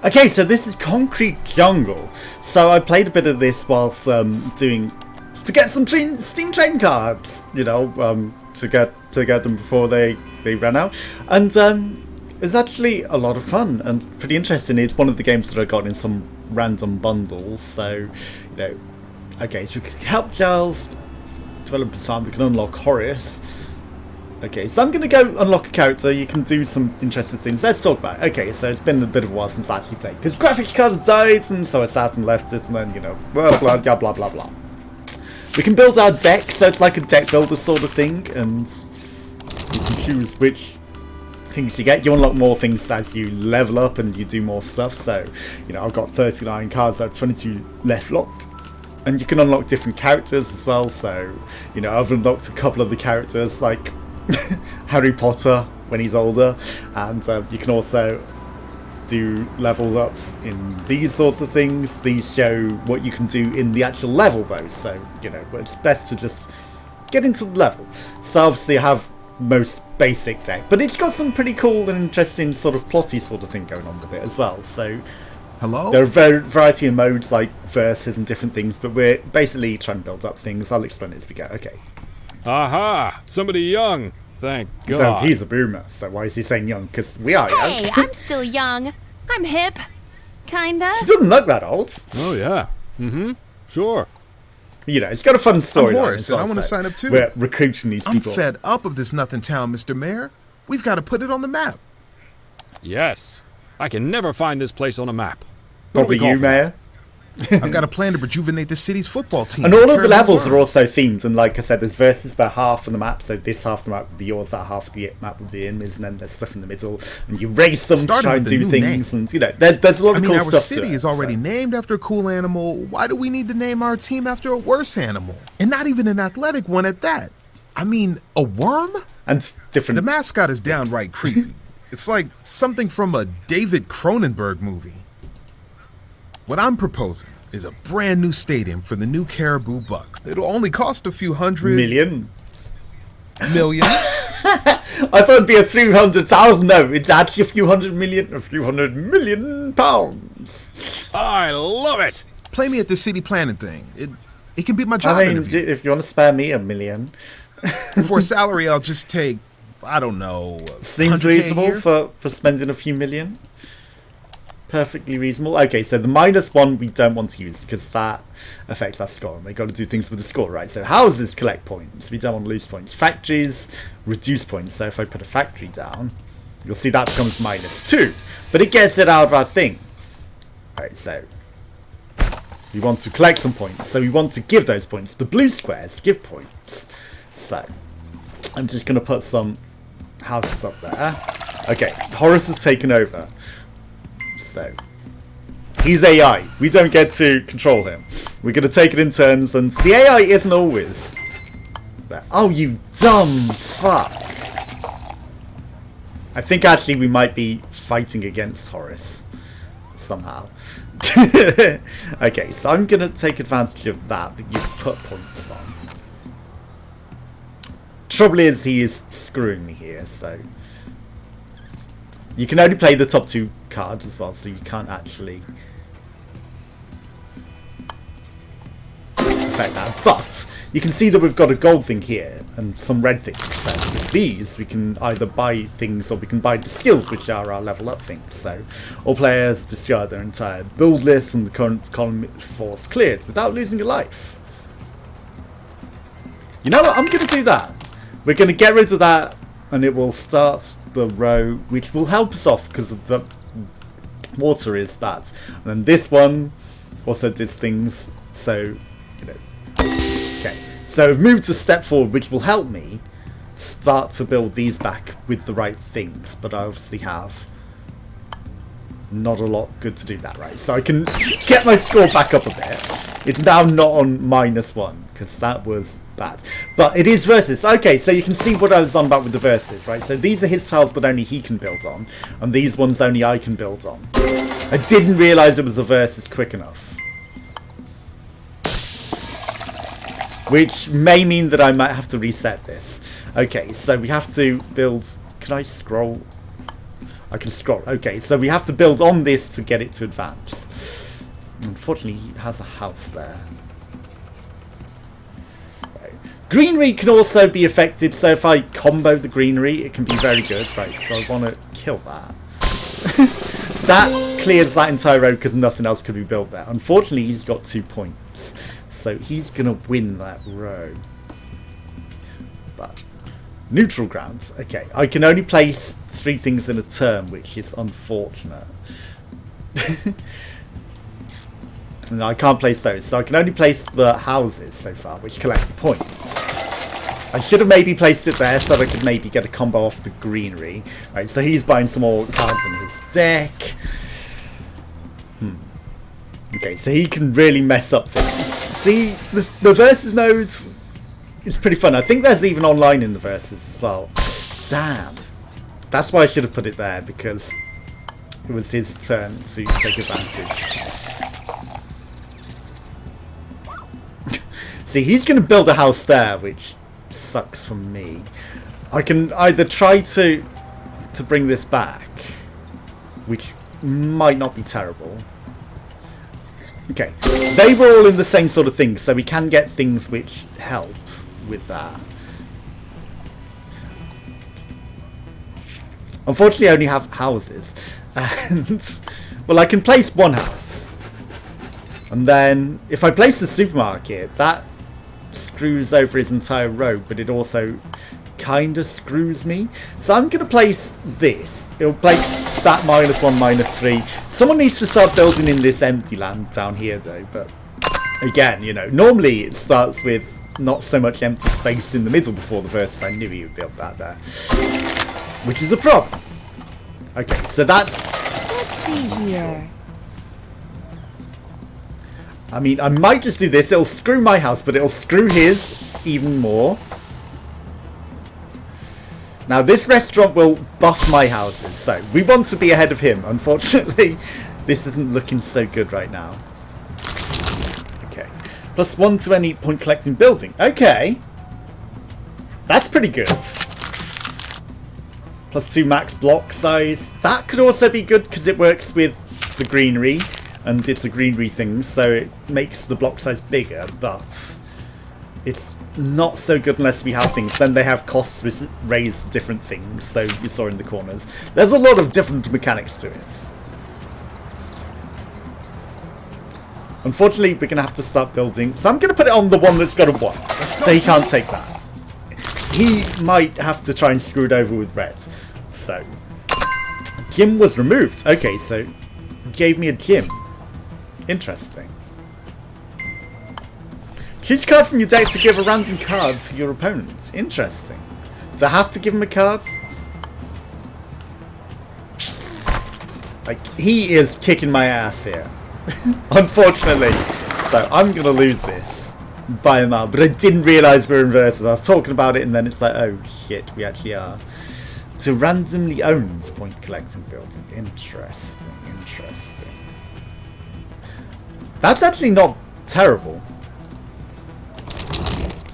Okay, so this is Concrete Jungle. So I played a bit of this whilst to get some Steam train cards, you know, to get them before they ran out, and it's actually a lot of fun and pretty interesting. It's one of the games that I got in some random bundles. So, you know, okay, so we can help Giles develop his farm. We can unlock Horace. Okay, so I'm going to go unlock a character. You can do some interesting things. Let's talk about it. Okay, so it's been a bit of a while since I actually played, because graphics card died, and so I sat and left it, and then, you know, blah, blah, blah, blah, blah, blah. We can build our deck, so it's like a deck builder sort of thing, and you can choose which things you get. You unlock more things as you level up and you do more stuff. So, you know, I've got 39 cards, I have 22 left locked. And you can unlock different characters as well. So, you know, I've unlocked a couple of the characters, like Harry Potter when he's older, and you can also do level ups in these sorts of things. These show what you can do in the actual level though, so, you know, it's best to just get into the level. So obviously I have most basic deck, but it's got some pretty cool and interesting sort of plotty sort of thing going on with it as well. So hello, there are a variety of modes like verses and different things, but we're basically trying to build up things. I'll explain it as we go. Okay. Aha! Somebody young. Thank God. So he's a boomer, so why is he saying young? Because we are young. Hey, I'm still young. I'm hip. Kinda. She doesn't look that old. Oh, yeah. Mm-hmm. Sure. You know, it's got a fun story. I'm Horace, and I want to sign up too. We're recruiting these people. I'm fed up of this nothing town, Mr. Mayor. We've got to put it on the map. Yes. I can never find this place on a map. Probably you, Mayor. I've got a plan to rejuvenate the city's football team. And all of the levels are also themed, and like I said, there's verses about half of the map, so this half of the map would be yours, that half of the map would be In's, and then there's stuff in the middle, and you race them to try and do things, and, you know, there's a lot of cool stuff to it. Our city is already named after a cool animal. Why do we need to name our team after a worse animal? And not even an athletic one at that. I mean, a worm? And different... The mascot is downright creepy. It's like something from a David Cronenberg movie. What I'm proposing is a brand new stadium for the new Caribou Bucks. It'll only cost a few million. I thought it'd be a 300,000. No, it's actually a few hundred million pounds. I love it. Play me at the city planning thing. It can be my job interview. If you want to spare me $1 million. For a salary, I'll just take, I don't know, seems reasonable for spending a few million. Perfectly reasonable. Okay, so the -1 we don't want to use because that affects our score, and we've got to do things with the score, right? So houses collect points. We don't want to lose points. Factories reduce points. So if I put a factory down, you'll see that becomes -2, but it gets it out of our thing. Alright, so we want to collect some points. So we want to give those points. The blue squares give points. So I'm just going to put some houses up there. Okay, Horace has taken over. So he's AI. We don't get to control him. We're going to take it in turns, and the AI isn't always there. Oh, you dumb fuck. I think actually we might be fighting against Horace somehow. Okay, so I'm going to take advantage of that you put points on. Trouble is, he is screwing me here, so you can only play the top 2 cards as well, so you can't actually affect that. But you can see that we've got a gold thing here and some red things. So with these, we can either buy things or we can buy the skills, which are our level up things. So all players discard their entire build list and the current column force cleared without losing a life. You know what? I'm going to do that. We're going to get rid of that, and it will start the row, which will help us off because the water is bad. And then this one also does things, so, you know. Okay, so we've moved to step forward, which will help me start to build these back with the right things, but I obviously have not a lot good to do that, right? So I can get my score back up a bit. It's now not on -1 because that was bad, but it is versus. Okay, so you can see what I was on about with the versus, right? So these are his tiles that only he can build on, and these ones only I can build on. I didn't realise it was a versus quick enough, which may mean that I might have to reset this. Okay, so we have to build. Can I scroll? I can scroll. Okay, so we have to build on this to get it to advance. Unfortunately, he has a house there. Right. Greenery can also be affected, so if I combo the greenery, it can be very good. Right, so I want to kill that. That clears that entire road because nothing else could be built there. Unfortunately, he's got 2 points. So he's going to win that row. But neutral grounds. Okay, I can only place 3 things in a turn, which is unfortunate. No, I can't place those. So I can only place the houses so far, which collect the points. I should have maybe placed it there so that I could maybe get a combo off the greenery. Right, so he's buying some more cards in his deck. Okay, so he can really mess up things. See, the versus modes is pretty fun. I think there's even online in the versus as well. Damn. That's why I should have put it there, because it was his turn to take advantage. See, he's going to build a house there, which sucks for me. I can either try to bring this back, which might not be terrible. Okay, they were all in the same sort of thing, so we can get things which help with that. Unfortunately, I only have houses. And, well, I can place one house. And then, if I place the supermarket, that screws over his entire road, but it also kind of screws me. So I'm going to place this. It'll place that -1, -3. Someone needs to start building in this empty land down here, though. But again, you know, normally it starts with not so much empty space in the middle before the verse. I knew he would build that there, which is a problem. Okay, so that's... Let's see here. I mean, I might just do this. It'll screw my house, but it'll screw his even more. Now, this restaurant will buff my houses, so we want to be ahead of him. Unfortunately, this isn't looking so good right now. Okay. +1 to any point collecting building. Okay. That's pretty good. +2 max block size. That could also be good because it works with the greenery. And it's a greenery thing, so it makes the block size bigger, but it's not so good unless we have things. Then they have costs which raise different things, so you saw in the corners. There's a lot of different mechanics to it. Unfortunately, we're going to have to start building. So I'm going to put it on the one that's got a 1, so he can't take that. He might have to try and screw it over with red. So, gym was removed. Okay, so gave me a gym. Interesting. Choose a card from your deck to give a random card to your opponent. Interesting. Do I have to give him a card? Like, he is kicking my ass here. Unfortunately. So, I'm going to lose this by a mile. But I didn't realise we were in versus. I was talking about it and then it's like, oh shit, we actually are. To randomly owns point collecting building. Interesting, interesting. That's actually not terrible.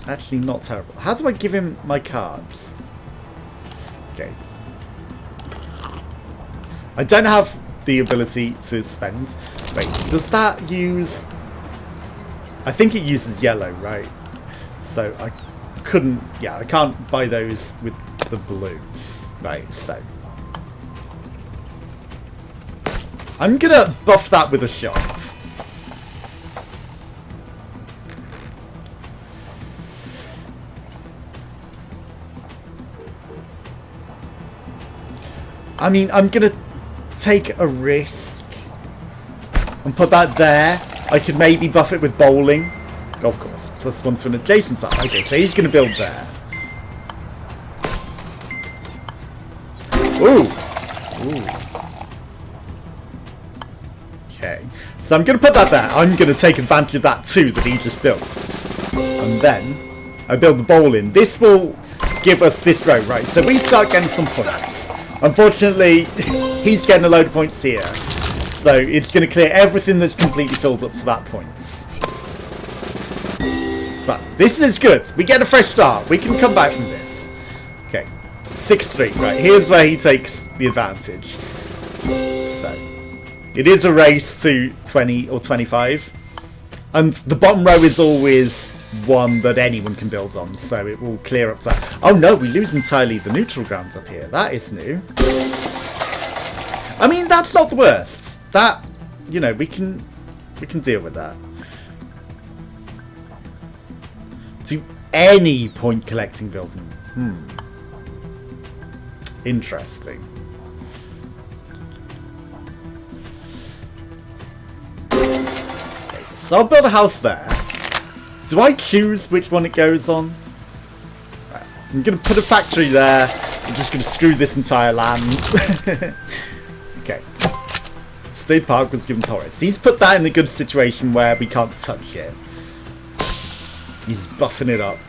Actually not terrible. How do I give him my cards? Okay. I don't have the ability to spend. Wait, does that use... I think it uses yellow, right? So I couldn't... Yeah, I can't buy those with the blue. Right, so... I'm gonna buff that with a shop. I mean, I'm going to take a risk and put that there. I could maybe buff it with bowling. Golf course. +1 to an adjacent side. Okay, so he's going to build there. Ooh. Ooh. Okay. So I'm going to put that there. I'm going to take advantage of that too that he just built. And then I build the bowling. This will give us this row, right? So we start getting some points. Unfortunately, he's getting a load of points here. So it's going to clear everything that's completely filled up to that point. But this is good. We get a fresh start. We can come back from this. Okay. 6-3. Right, here's where he takes the advantage. So it is a race to 20 or 25. And the bottom row is always one that anyone can build on, so it will clear up that. Oh no, we lose entirely the neutral ground up here. That is new. I mean, that's not the worst. That, you know, we can deal with that. To any point collecting building. Interesting. Okay, so I'll build a house there. Do I choose which one it goes on? Right, I'm going to put a factory there. I'm just going to screw this entire land. Okay. State Park was given Taurus. He's put that in a good situation where we can't touch it. He's buffing it up.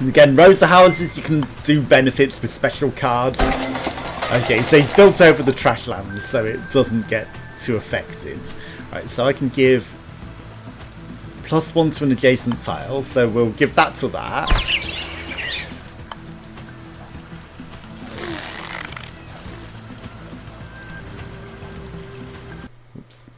And again, rows of houses, you can do benefits with special cards. Okay, so he's built over the trash land, so it doesn't get too affected. Right, so I can give +1 to an adjacent tile, so we'll give that to that. Oops.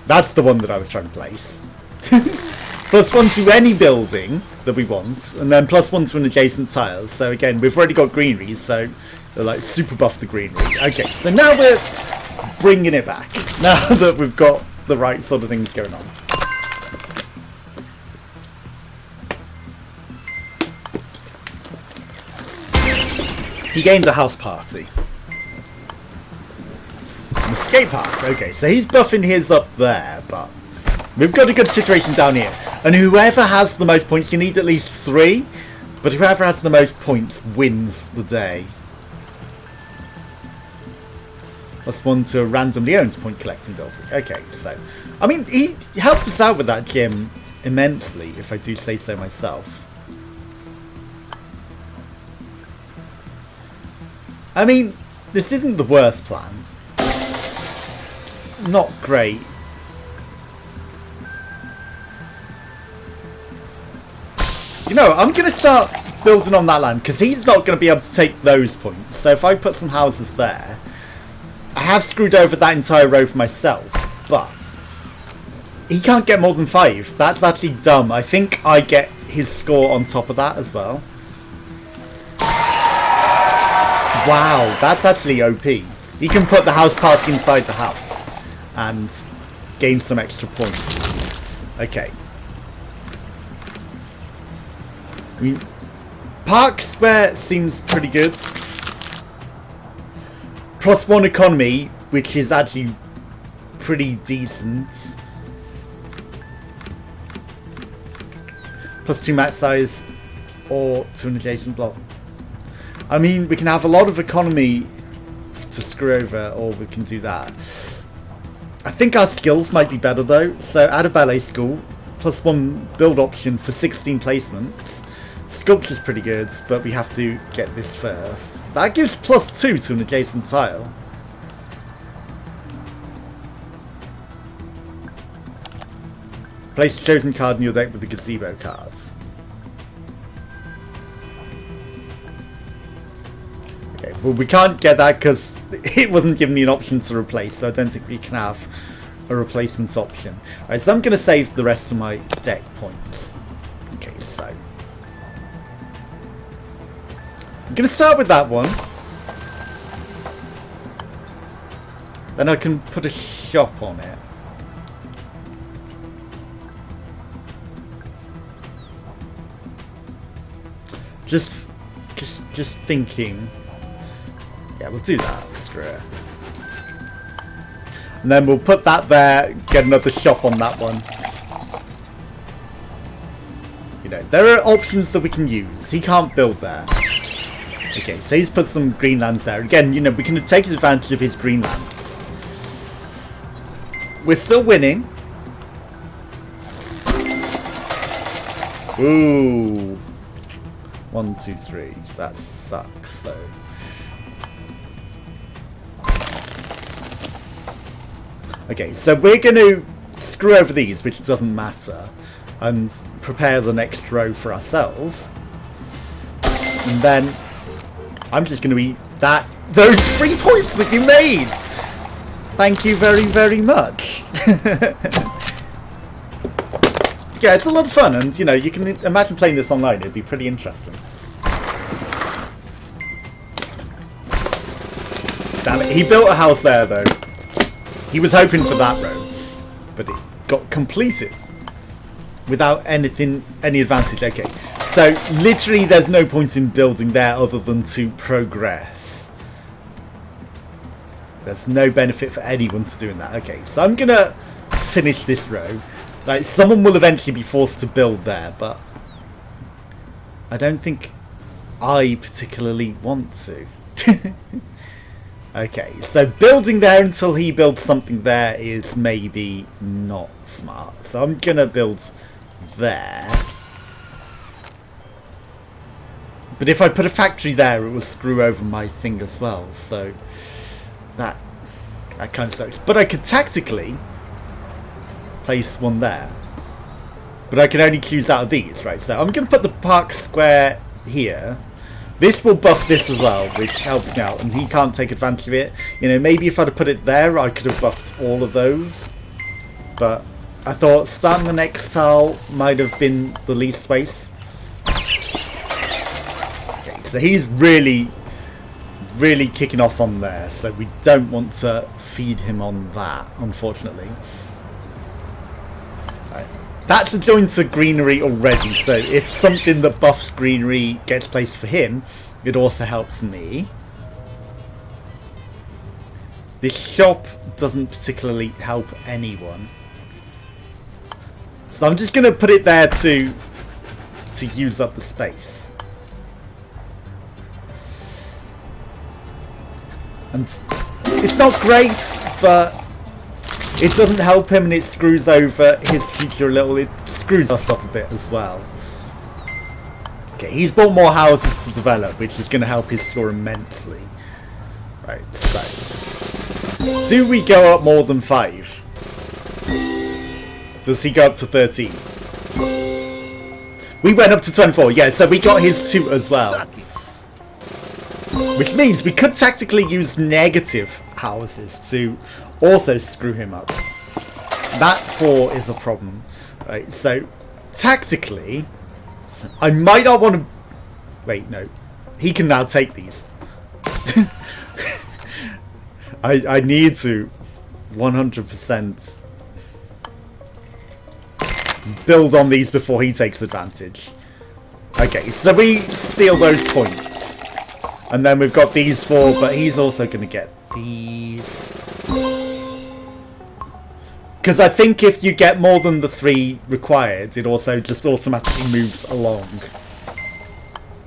That's the one that I was trying to place. +1 to any building that we want, and then +1 to an adjacent tile. So again, we've already got greenery, so they're like super buff the greenery. Okay, so now we're bringing it back now that we've got the right sort of things going on. He gains a house party. An escape park. Okay, so he's buffing his up there, but we've got a good situation down here. And whoever has the most points, you need at least 3, but whoever has the most points wins the day. +1 to a randomly owned point collecting building. Okay, so I mean, he helped us out with that gym immensely, if I do say so myself. I mean, this isn't the worst plan. It's not great. You know, I'm going to start building on that land, because he's not going to be able to take those points. So if I put some houses there, I have screwed over that entire row for myself, but he can't get more than 5. That's actually dumb. I think I get his score on top of that as well. Wow, that's actually OP. He can put the house party inside the house and gain some extra points. Okay. I mean, Park Square seems pretty good. +1 economy, which is actually pretty decent. +2 max size or to an adjacent block. I mean, we can have a lot of economy to screw over, or we can do that. I think our skills might be better though. So add a ballet school, +1 build option for 16 placements. Sculpture's pretty good, but we have to get this first. That gives +2 to an adjacent tile. Place a chosen card in your deck with the gazebo cards. Okay, well we can't get that because it wasn't giving me an option to replace, so I don't think we can have a replacement option. Alright, so I'm going to save the rest of my deck points. Okay, so I'm going to start with that one. Then I can put a shop on it. Just thinking. Yeah, we'll do that. Screw it. And then we'll put that there, get another shop on that one. You know, there are options that we can use. He can't build there. Okay, so he's put some green lands there. Again, you know, we can take advantage of his green lands. We're still winning. Ooh. 1, 2, 3. That sucks, though. Okay, so we're going to screw over these, which doesn't matter, and prepare the next row for ourselves. And then I'm just going to eat those 3 points that you made. Thank you very, very much. Yeah, it's a lot of fun, and you know, you can imagine playing this online. It'd be pretty interesting. Damn it, he built a house there though. He was hoping for that row, but it got completed without any advantage. Okay, so literally there's no point in building there other than to progress. There's no benefit for anyone to doing that. Okay, so I'm gonna finish this row. Like, someone will eventually be forced to build there, but I don't think I particularly want to. Okay, so building there until he builds something there is maybe not smart. So I'm gonna build there. But if I put a factory there, it will screw over my thing as well. So that kind of sucks. But I could tactically place one there. But I can only choose out of these, right? So I'm gonna put the park square here. This will buff this as well, which helps me out, and he can't take advantage of it. You know, maybe if I'd have put it there, I could have buffed all of those. But I thought starting the next tile might have been the least waste. Okay, so he's really kicking off on there, so we don't want to feed him on that, unfortunately. Right. That's a joint to greenery already, so if something that buffs greenery gets placed for him, it also helps me. This shop doesn't particularly help anyone. So I'm just going to put it there to use up the space. And it's not great, but it doesn't help him, and it screws over his future a little. It screws us up a bit as well. Okay, he's bought more houses to develop, which is going to help his score immensely. Right, so do we go up more than 5? Does he go up to 13? We went up to 24, yeah, so we got his 2 as well. Which means we could tactically use negative houses to also screw him up. That 4 is a problem. Right, so tactically, I might not want to... Wait, no. He can now take these. I need to 100% build on these before he takes advantage. Okay, so we steal those points. And then we've got these 4, but he's also going to get these. Because I think if you get more than the 3 required, it also just automatically moves along.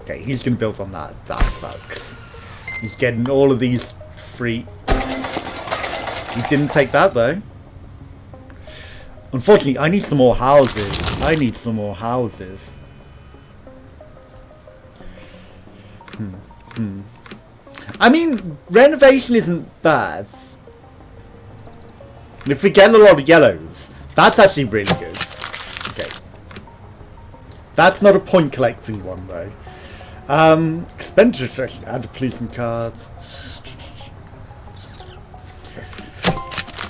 Okay, he's going to build on that. That sucks. He's getting all of these free. He didn't take that, though. Unfortunately, I need some more houses. I need some more houses. I mean, renovation isn't bad. And if we get a lot of yellows, that's actually really good. Okay. That's not a point collecting one, though. Expenditure section. Add a policing cards.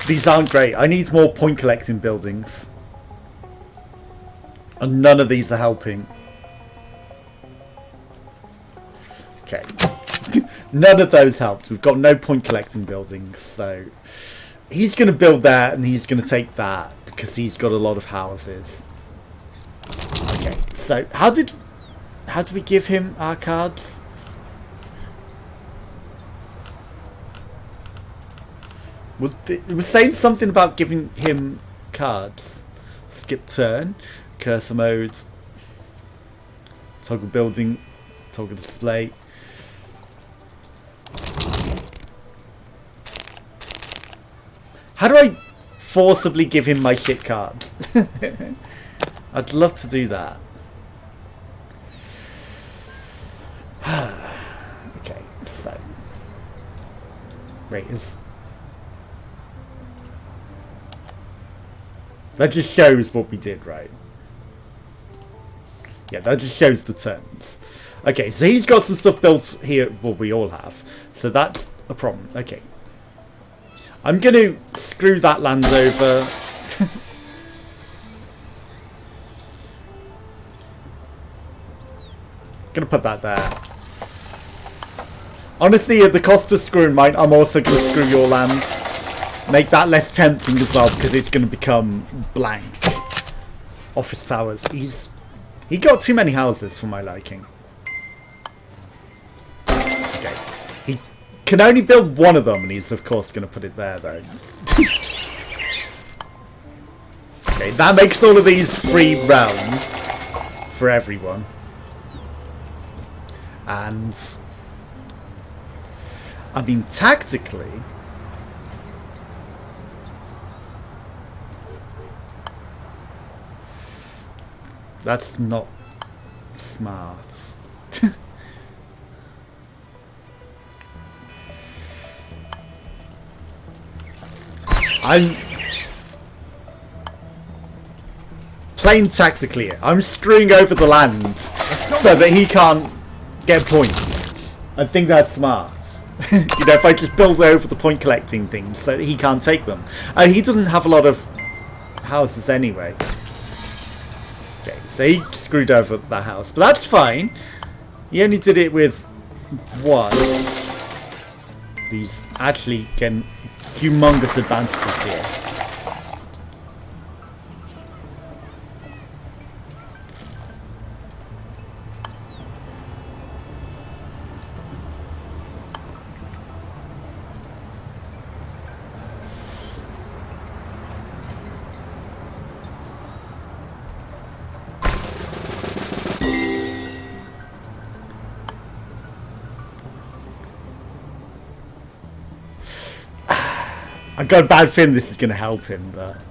These aren't great. I need more point collecting buildings. And none of these are helping. Okay. None of those helped. We've got no point collecting buildings, so he's going to build that and he's going to take that because he's got a lot of houses. Okay, so how did we give him our cards? It was saying something about giving him cards. Skip turn, cursor mode, toggle building, toggle display. How do I forcibly give him my shit cards? I'd love to do that. Okay, so that just shows what we did, right? Yeah, that just shows the turns. Okay, so he's got some stuff built here. Well, we all have. So that's a problem. Okay. I'm going to screw that land over. Going to put that there. Honestly, at the cost of screwing mine, I'm also going to screw your land. Make that less tempting as well, because it's going to become blank. Office towers. He got too many houses for my liking. Okay. He can only build one of them, and he's of course going to put it there, though. Okay, that makes all of these free realm for everyone. And I mean, tactically, that's not smart. I'm playing tactically here. I'm screwing over the land so that he can't get points. I think that's smart. You know, if I just build over the point collecting things so that he can't take them. He doesn't have a lot of houses anyway. Okay, so he screwed over that house. But that's fine. He only did it with one. He's actually getting humongous advantages here. I got a bad feeling this is going to help him, but...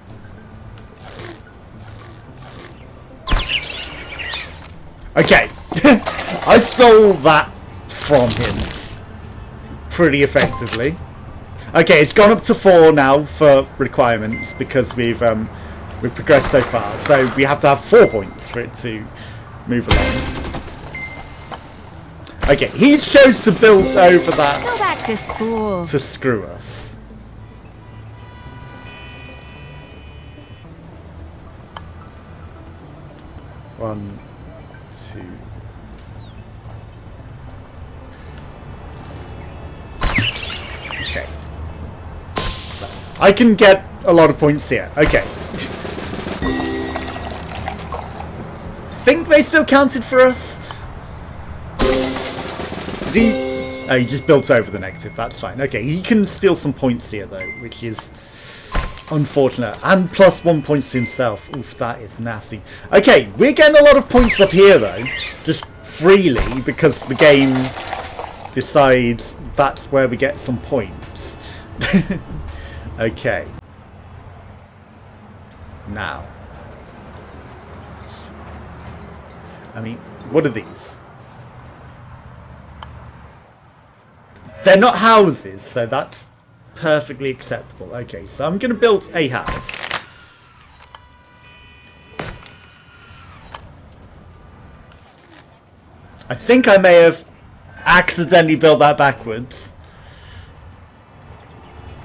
Okay. I stole that from him pretty effectively. Okay, it's gone up to 4 now for requirements because we've progressed so far. So we have to have 4 points for it to move along. Okay, he's chose to build over that... Go back to school. To screw us. One, two. Okay. So, I can get a lot of points here. Okay. Think they still counted for us? Did he? Oh, he just built over the negative. That's fine. Okay, he can steal some points here, though, which is unfortunate. And plus 1 point to himself. Oof, that is nasty. Okay, we're getting a lot of points up here, though. Just freely, because the game decides that's where we get some points. Okay. Now. I mean, what are these? They're not houses, so that's perfectly acceptable. Okay, so I'm going to build a house. I think I may have accidentally built that backwards.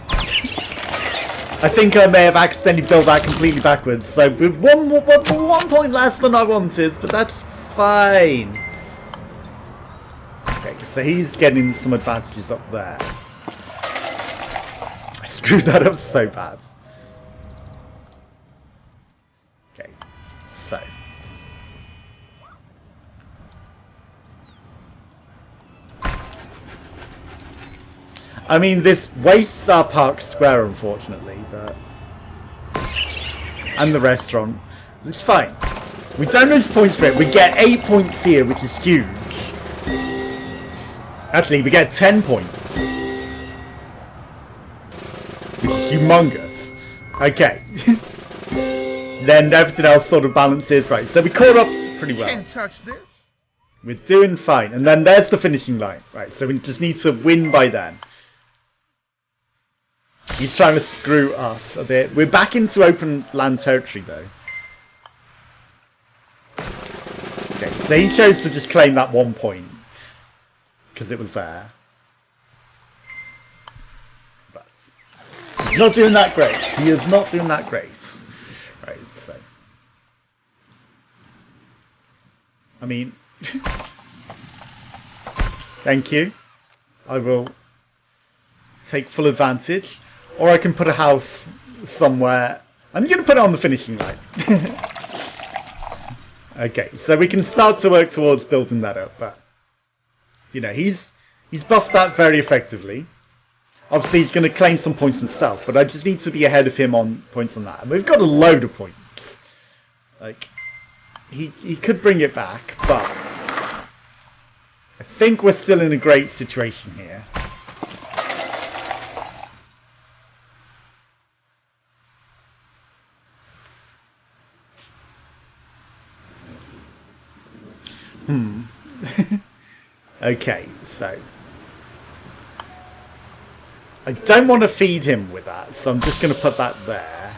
I think I may have accidentally built that completely backwards. So with one point less than I wanted, but that's fine. Okay, so he's getting some advantages up there. I screwed that up so bad. Okay, so. I mean, this wastes our park square, unfortunately, but... And the restaurant. It's fine. We don't lose points for it. We get 8 points here, which is huge. Actually, we get 10 points. Which is humongous. Okay. Then everything else sort of balances right. So we caught up pretty well. Can't touch this. We're doing fine. And then there's the finishing line. Right, so we just need to win by then. He's trying to screw us a bit. We're back into open land territory, though. Okay, Okay, so he chose to just claim that 1 point because it was there. But he's not doing that great. He is not doing that great. Right, so I mean, thank you. I will take full advantage, or I can put a house somewhere. I'm going to put it on the finishing line. Okay, so we can start to work towards building that up, but you know, he's buffed that very effectively. Obviously, he's going to claim some points himself, but I just need to be ahead of him on points on that. And we've got a load of points. Like, he could bring it back, but I think we're still in a great situation here. Okay, so I don't want to feed him with that, so I'm just going to put that there.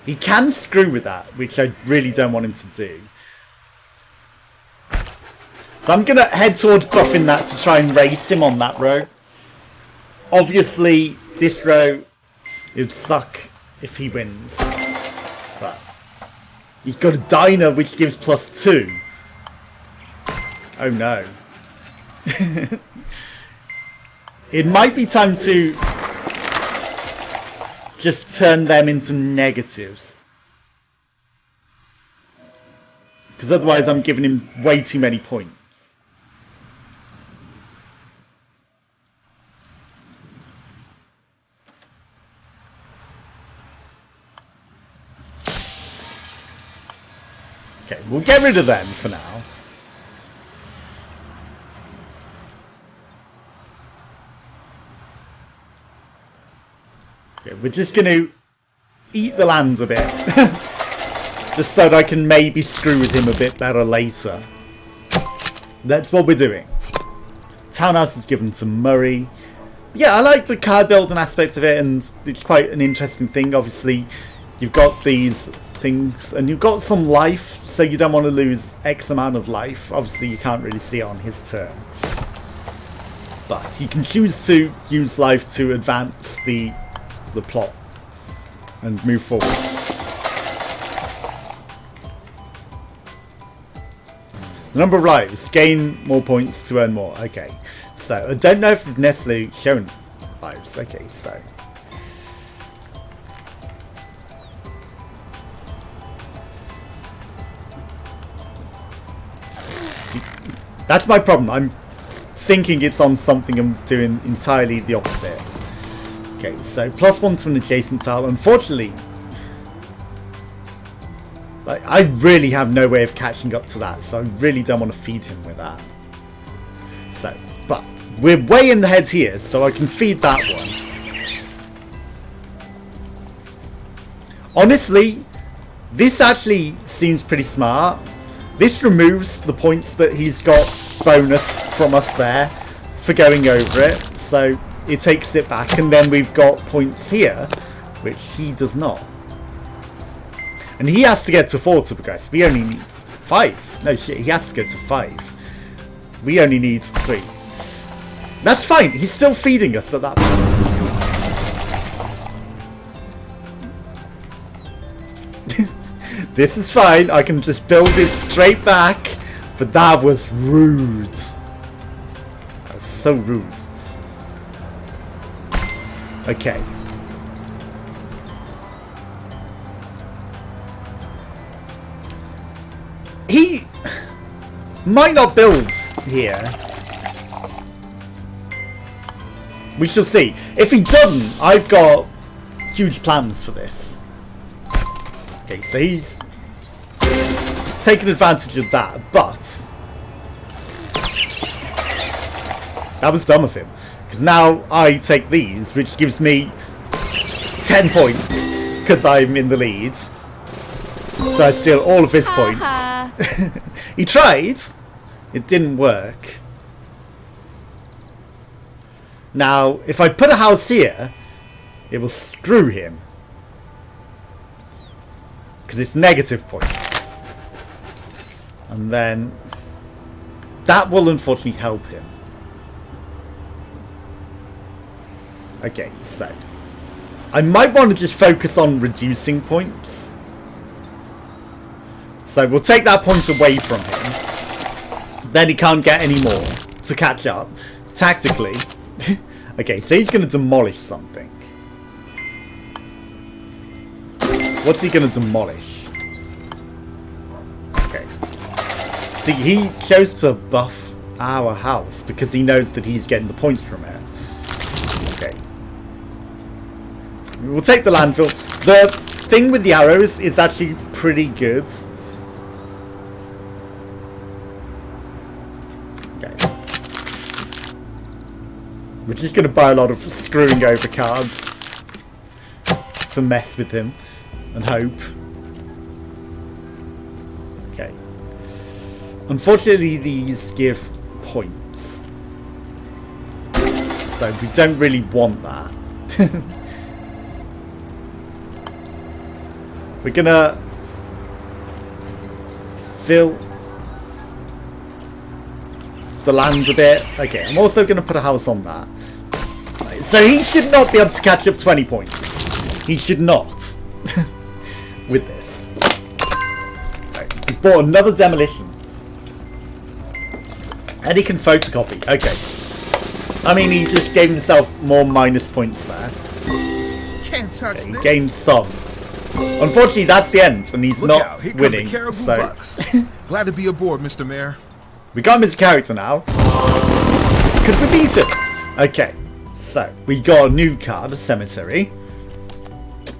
He can screw with that, which I really don't want him to do. So I'm going to head towards buffing that to try and race him on that row. Obviously, this row, it would suck if he wins. But he's got a diner which gives +2. Oh no. It might be time to just turn them into negatives. Because otherwise I'm giving him way too many points. Okay, we'll get rid of them for now. Okay, we're just going to eat the lands a bit. Just so that I can maybe screw with him a bit better later. That's what we're doing. Townhouse is given to Murray. Yeah, I like the card building aspect of it, and it's quite an interesting thing. Obviously, you've got these things and you've got some life, so you don't want to lose X amount of life. Obviously you can't really see it on his turn, but you can choose to use life to advance the plot and move forward. The number of lives, gain more points to earn more. Okay, so I don't know if we've necessarily shown lives. Okay, so that's my problem. I'm thinking it's on something, I'm doing entirely the opposite. Okay, so +1 to an adjacent tile. Unfortunately, like, I really have no way of catching up to that, so I really don't want to feed him with that. So, but we're way in the head here, so I can feed that one. Honestly, this actually seems pretty smart. This removes the points that he's got bonus from us there for going over it, so it takes it back, and then we've got points here, which he does not. And he has to get to 4 to progress. We only need 5. No shit, he has to get to 5. We only need 3. That's fine, he's still feeding us at that point. This is fine, I can just build it straight back, but that was rude. That was so rude. Okay. He might not build here. We shall see. If he doesn't, I've got huge plans for this. Okay, so he's taken advantage of that, but that was dumb of him. Because now I take these, which gives me 10 points, because I'm in the lead. So I steal all of his points. He tried. It didn't work. Now, if I put a house here, it will screw him. because it's negative points. And then that will unfortunately help him. Okay, so I might want to just focus on reducing points. So we'll take that point away from him. Then he can't get any more to catch up. Tactically. Okay, so he's going to demolish something. What's he going to demolish? Okay. See, he chose to buff our house because he knows that he's getting the points from it. Okay. We'll take the landfill. The thing with the arrows is actually pretty good. Okay. We're just going to buy a lot of screwing over cards to mess with him and hope. Okay. Unfortunately, these give points. So we don't really want that. We're gonna fill the land a bit. Okay, I'm also gonna put a house on that. So he should not be able to catch up 20 points. He should not. With this. Right, he's bought another demolition. And he can photocopy. Okay. I mean, he just gave himself more minus points there. Can't touch this. He gained some. Unfortunately, that's the end, and he's Look not out, here winning. come the Caribou So Bucks. Glad to be aboard, Mr. Mayor. we got him as a character now. Because we beat him. Okay. So, we got a new card, a cemetery.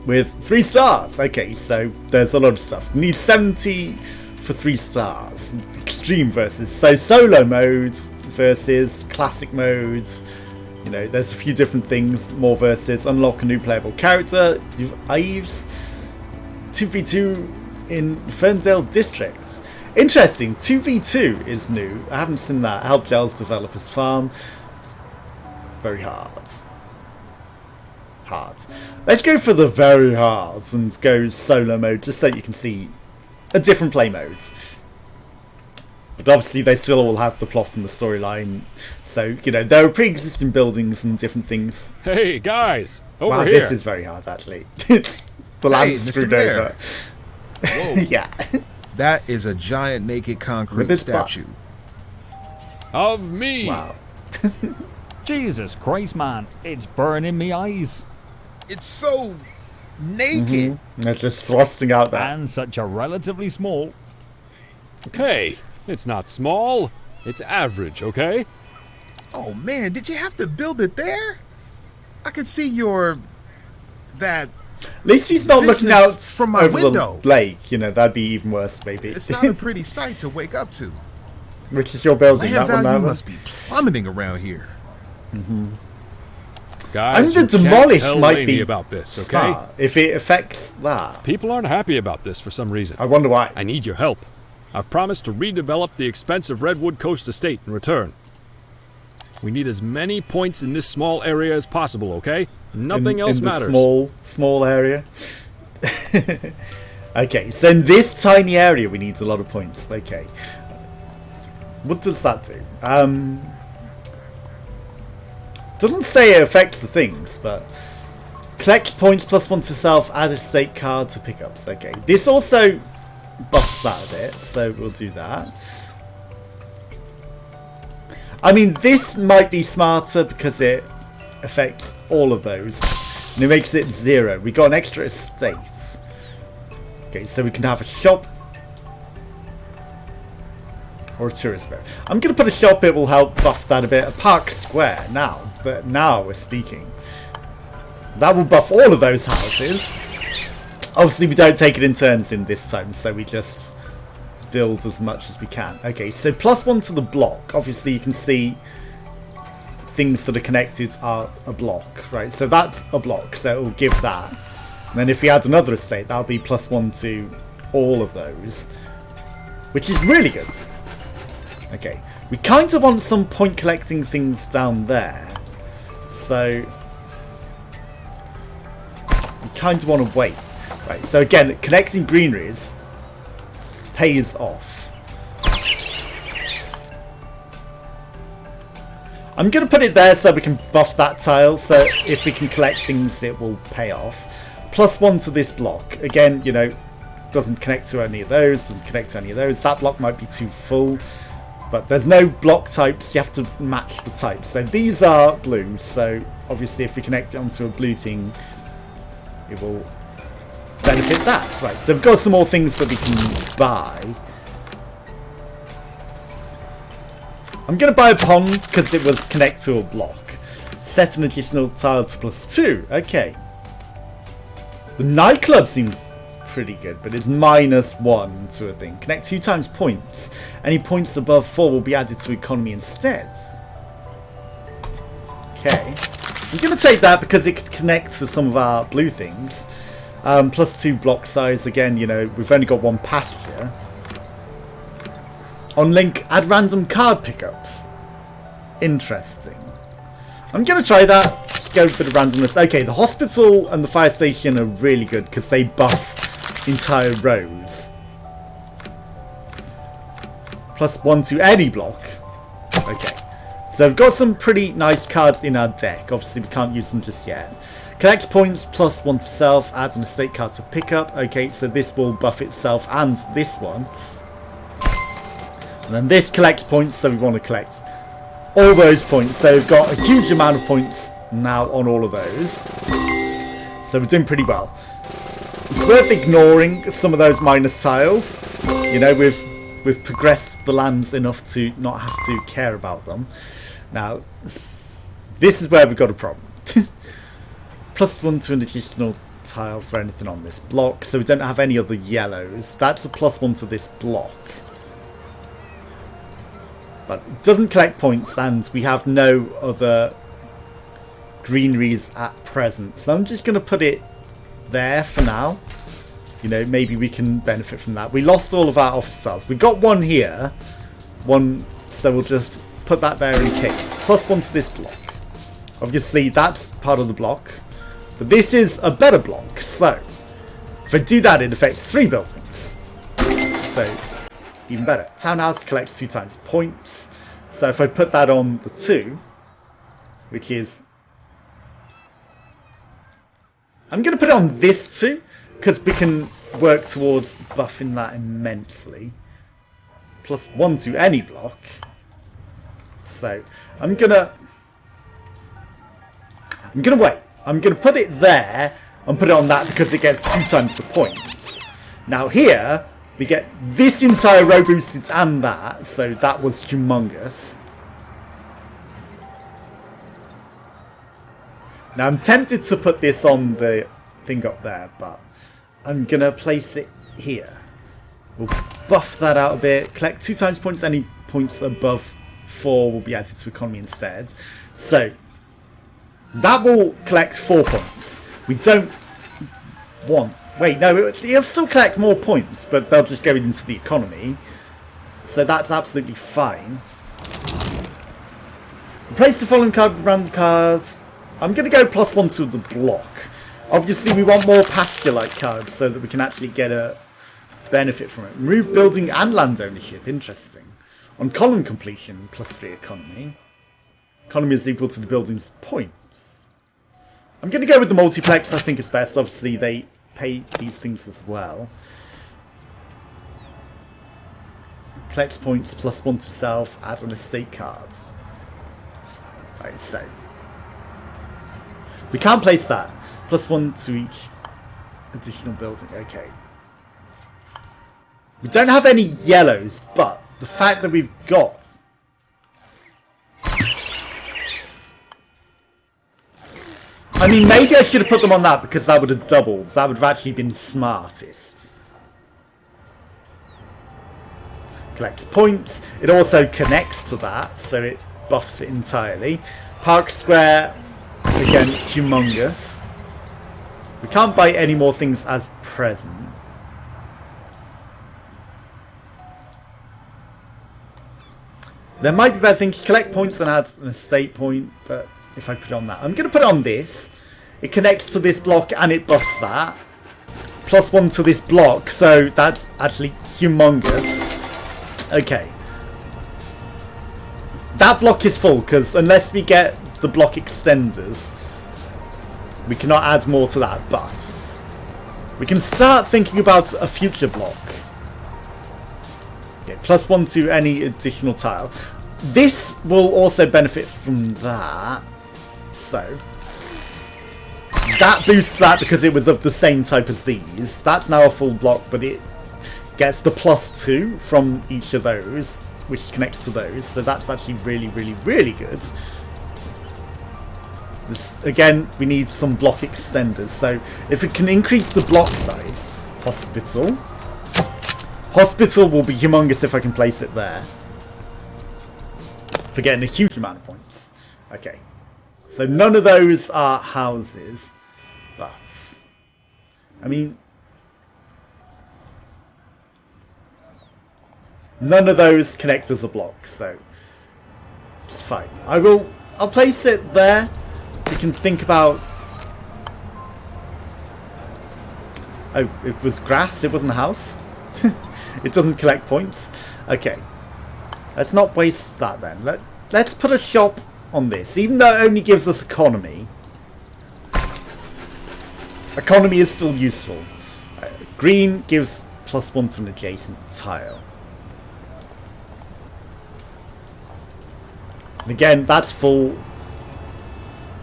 With 3 stars. Okay, so there's a lot of stuff. We need 70 for 3 stars. Extreme versus. So solo modes versus classic modes. You know, there's a few different things. More versus. Unlock a new playable character. Ives. 2v2 in Ferndale Districts. Interesting. 2v2 is new. I haven't seen that. Help Gels develop his farm. Very hard. Let's go for the very hard and go solo mode just so you can see a different play modes. But obviously they still all have the plot and the storyline. So, you know, there are pre-existing buildings and different things. Hey, guys, over Wow, here. this is very hard actually. The land's Mr. screwed Mayor. over. Whoa. Yeah. That is a giant naked concrete With his statue. Of me. Wow. Jesus Christ, man. It's burning me eyes. It's so naked. They're just thrusting out there. And such a relatively small. Hey, it's not small. It's average, okay? Oh man, did you have to build it there? I could see that At least he's not looking business out from my over window. the lake. You know, that'd be even worse, maybe. it's not a pretty sight to wake up to. Which is your building? Land That one value there? must be plummeting around here. Guys, I mean, the you can't demolish tell might Laney be about this, okay? smart if it affects that. People aren't happy about this for some reason. I wonder why. I need your help. I've promised to redevelop the expensive Redwood Coast estate in return. We need as many points in this small area as possible, okay? Nothing else in the matters. small area. Okay, so in this tiny area we need a lot of points. Okay. What does that do? Doesn't say it affects the things, but collect points +1 to self, add a estate card to pickups. Okay. This also buffs that a bit, so we'll do that. I mean, this might be smarter because it affects all of those. And it makes it 0. We got an extra estate. Okay, so we can have a shop. Or a tourist boat. I'm going to put a shop, it will help buff that a bit. A park square now. But now we're speaking. That will buff all of those houses. Obviously we don't take it in turns in this time, so we just build as much as we can. Okay, so +1 to the block. Obviously you can see things that are connected are a block, right? So that's a block, so it will give that. And then if we add another estate, that'll be +1 to all of those. Which is really good. Okay, we kind of want some point collecting things down there. So we kind of want to wait. Right, so again, connecting greeneries pays off. I'm going to put it there so we can buff that tile, so if we can collect things it will pay off. +1 to this block. Again, you know, doesn't connect to any of those, doesn't connect to any of those. That block might be too full, but there's no block types, you have to match the types. So these are blue, so obviously if we connect it onto a blue thing, it will benefit that. Right, so we've got some more things that we can buy. I'm going to buy a pond because it was connect to a block. Set an additional tile to +2. Okay. The nightclub seems pretty good, but it's -1 to a thing. Connect 2 times points. Any points above 4 will be added to economy instead. Okay. I'm going to take that because it connects to some of our blue things. +2 block size. Again, you know, we've only got 1 pasture. On link, add random card pickups. Interesting. I'm going to try that. Just go with a bit of randomness. Okay, the hospital and the fire station are really good because they buff entire rows. +1 to any block. Okay. So we've got some pretty nice cards in our deck. Obviously, we can't use them just yet. Collect points, +1 to self. Adds an estate card to pick up. Okay, so this will buff itself and this one. And then this collects points, so we want to collect all those points. So we've got a huge amount of points now on all of those. So we're doing pretty well. It's worth ignoring some of those minus tiles. You know, we've progressed the lands enough to not have to care about them. Now, this is where we've got a problem. +1 to an additional tile for anything on this block. So we don't have any other yellows. That's a +1 to this block. But it doesn't collect points, and we have no other greeneries at present. So I'm just going to put it there for now. You know, maybe we can benefit from that. We lost all of our office tiles. We got one here. One, so we'll just put that there in case. +1 to this block. Obviously, that's part of the block. But this is a better block. So, if I do that, it affects 3 buildings. So, even better. Townhouse collects 2 times points. So if I put that on the 2, which is... I'm going to put it on this 2, because we can work towards buffing that immensely. +1 to any block. So I'm going to wait. I'm going to put it there and put it on that because it gets 2 times the points. Now here... we get this entire row boosted and that, so that was humongous. Now I'm tempted to put this on the thing up there, but I'm going to place it here. We'll buff that out a bit. Collect 2 times points. Any points above 4 will be added to economy instead. So that will collect 4 points. We don't want... wait, no, it'll still collect more points, but they'll just go into the economy. So that's absolutely fine. Replace the following card with random cards. I'm going to go +1 to the block. Obviously, we want more pasture-like cards so that we can actually get a benefit from it. Remove building and land ownership. Interesting. On column completion, +3 economy. Economy is equal to the building's points. I'm going to go with the multiplex. I think it's best. Obviously, they pay these things as well. Collects points, +1 to self, as an estate cards. Right, so we can't place that. +1 to each additional building. Okay. We don't have any yellows, but the fact that we've got I mean, maybe I should have put them on that because that would have doubled. That would have actually been smartest. Collects points. It also connects to that, so it buffs it entirely. Park Square, again, humongous. We can't buy any more things as present. There might be better things. Collect points and add an estate point, but if I put it on that, I'm going to put it on this. It connects to this block and it buffs that. +1 to this block, so that's actually humongous. Okay. That block is full, because unless we get the block extenders, we cannot add more to that, but we can start thinking about a future block. Okay, +1 to any additional tile. This will also benefit from that, so that boosts that because it was of the same type as these. That's now a full block, but it gets the +2 from each of those, which connects to those, so that's actually really, really, really good. This, again, we need some block extenders, so if it can increase the block size, Hospital will be humongous if I can place it there. For getting a huge amount of points. Okay. So none of those are houses. But I mean, none of those connect as a block, so it's fine. I'll place it there. We can think about... Oh, it was grass, it wasn't a house. It doesn't collect points. Okay. Let's not waste that then. Let's put a shop on this. Even though it only gives us economy. Economy is still useful. Green gives +1 to an adjacent tile. And again, that's full.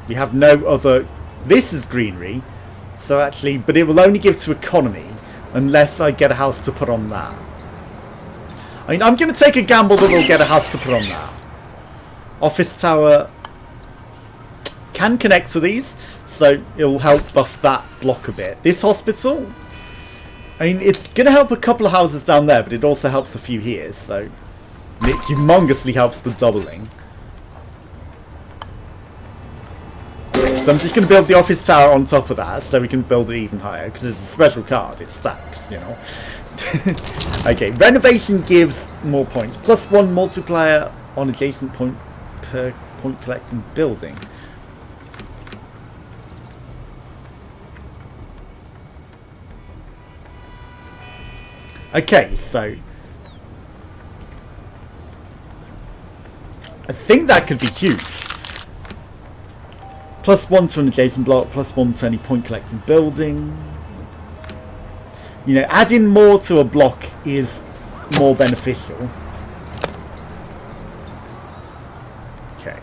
We have no other... This is greenery. So actually, but it will only give to economy. Unless I get a house to put on that. I mean, I'm going to take a gamble that we'll get a house to put on that. Office tower can connect to these, so it'll help buff that block a bit. This hospital, I mean, it's going to help a couple of houses down there, but it also helps a few here, so it humongously helps the doubling. So I'm just going to build the office tower on top of that, so we can build it even higher, because it's a special card, it stacks, you know. Okay, renovation gives more points. +1 multiplier on adjacent point per point collecting building. Okay, so I think that could be huge. +1 to an adjacent block, +1 to any point collecting building. You know, adding more to a block is more beneficial. Okay,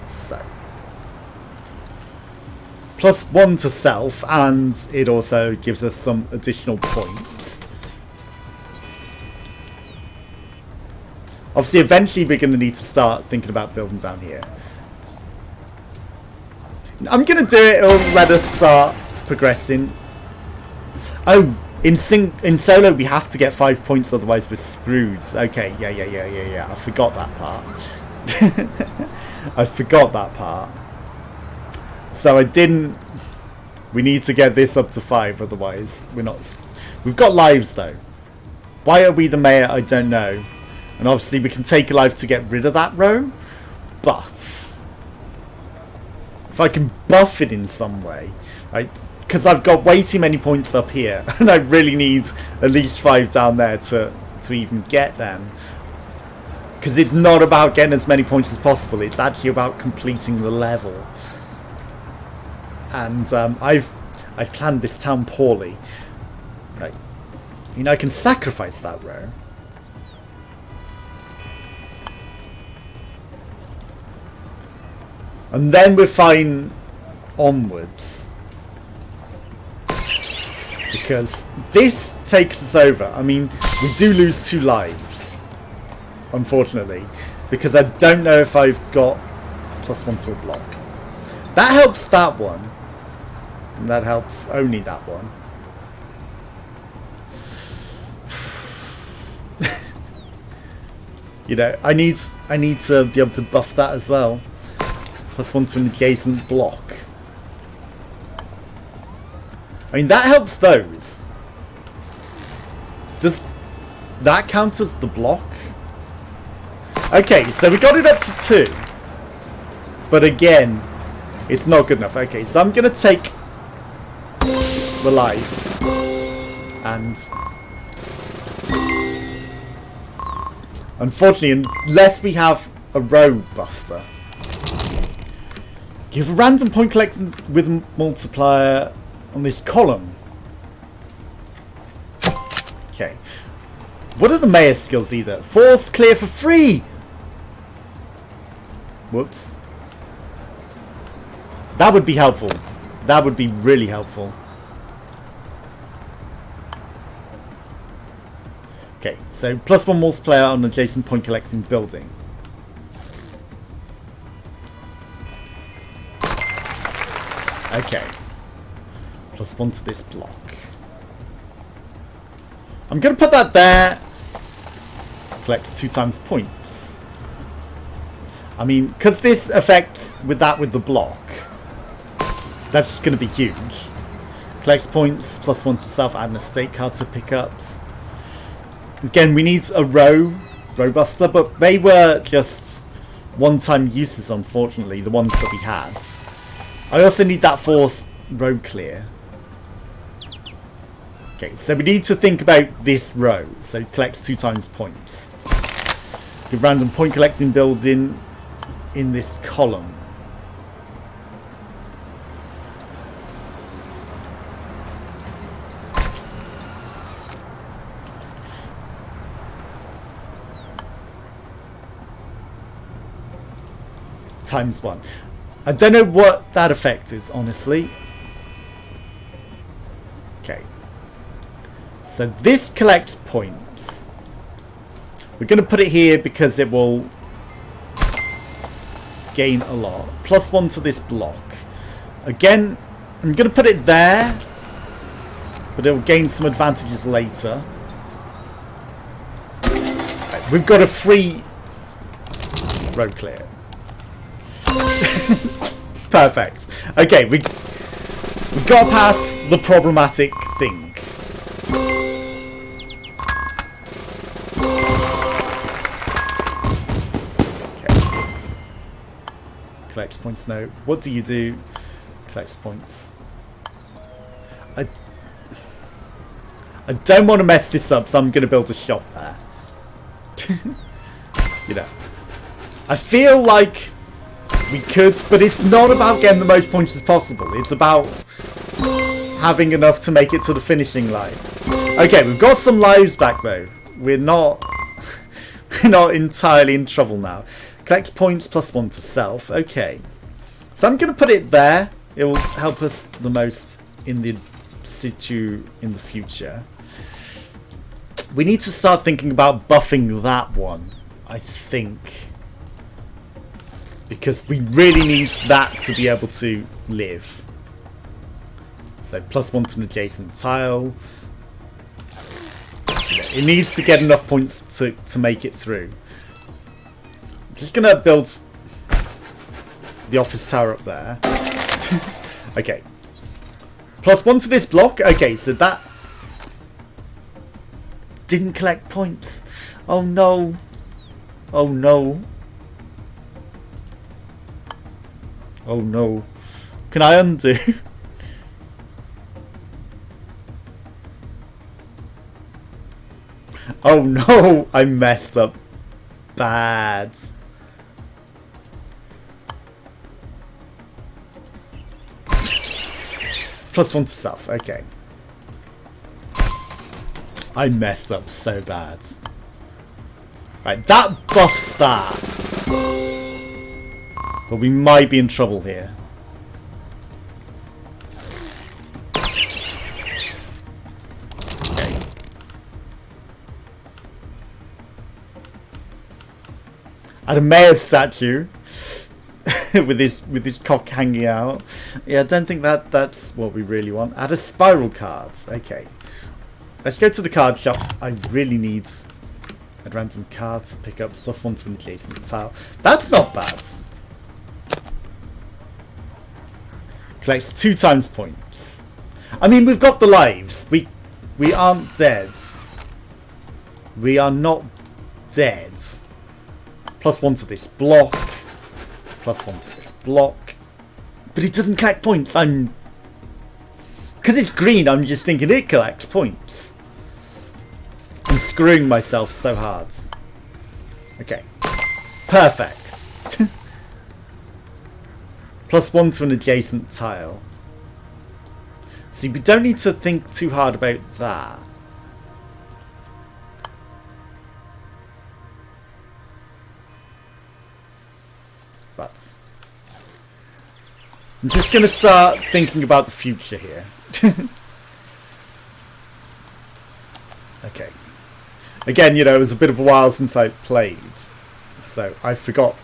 so +1 to self, and it also gives us some additional points. Obviously, eventually we're going to need to start thinking about building down here. I'm going to do it, it'll let us start progressing. Oh, in solo we have to get 5 points, otherwise we're screwed. Okay, yeah. I forgot that part. I forgot that part. So I didn't... We need to get this up to 5, otherwise we're not... We've got lives though. Why are we the mayor? I don't know. And obviously we can take a life to get rid of that row. But... if I can buff it in some way, right? Because I've got way too many points up here, and I really need at least 5 down there to even get them. Because it's not about getting as many points as possible; it's actually about completing the level. And I've planned this town poorly. Right? You know, I can sacrifice that row. And then we're fine onwards. Because this takes us over. I mean, we do lose 2 lives. Unfortunately. Because I don't know if I've got +1 to a block. That helps that one. And that helps only that one. You know, I need to be able to buff that as well. +1 to an adjacent block. I mean, that helps those. Does that count as the block? Okay, so we got it up to 2. But again, it's not good enough. Okay, so I'm going to take the life. And unfortunately, unless we have a row buster, give a random point collection with a multiplier on this column. Okay. What are the mayor skills either? Force clear for free! Whoops. That would be helpful. That would be really helpful. Okay, so +1 multiplier on adjacent point collecting building. Okay. +1 to this block. I'm going to put that there. Collect 2 times points. I mean, because this affects with the block, that's going to be huge. Collects points, +1 to self, add an estate card to pickups. Again, we need a row buster, but they were just one-time uses, unfortunately, the ones that we had. I also need that force row clear. Okay, so we need to think about this row. So it collects 2 times points. Give random point collecting builds in this column. ×1. I don't know what that effect is, honestly. Okay. So this collects points. We're going to put it here because it will gain a lot. +1 to this block. Again, I'm going to put it there, but it will gain some advantages later. Right, we've got a free row clear. Perfect. Okay, we got past the problematic thing. Okay. Collects points. No. What do you do? Collects points. I don't want to mess this up, so I'm going to build a shop there. You know, I feel like we could, but it's not about getting the most points as possible. It's about having enough to make it to the finishing line. Okay, we've got some lives back though. We're not entirely in trouble now. Collect points +1 to self. Okay, so I'm going to put it there. It will help us the most in the in the future. We need to start thinking about buffing that one, I think. Because we really need that to be able to live. So +1 to an adjacent tile. It needs to get enough points to make it through. I'm just going to build the office tower up there. Okay. +1 to this block. Okay, so that didn't collect points. Oh no. Oh no. Oh no. Can I undo? Oh no, I messed up bad. +1 to self, okay. I messed up so bad. Right, that buffs that. But we might be in trouble here. Okay. And a mayor's statue with his cock hanging out. Yeah, I don't think that's what we really want. Add a spiral cards. Okay. Let's go to the card shop. I really need a random card to pick up +1 to an adjacent tile. That's not bad. Collects 2 times points. I mean, we've got the lives. We aren't dead. We are not dead. +1 to this block. +1 to this block. But it doesn't collect points. Because it's green, I'm just thinking it collects points. screwing myself so hard. Okay. Perfect. +1 to an adjacent tile. See, we don't need to think too hard about that. But I'm just going to start thinking about the future here. Okay. Again, you know, it was a bit of a while since I played, so I forgot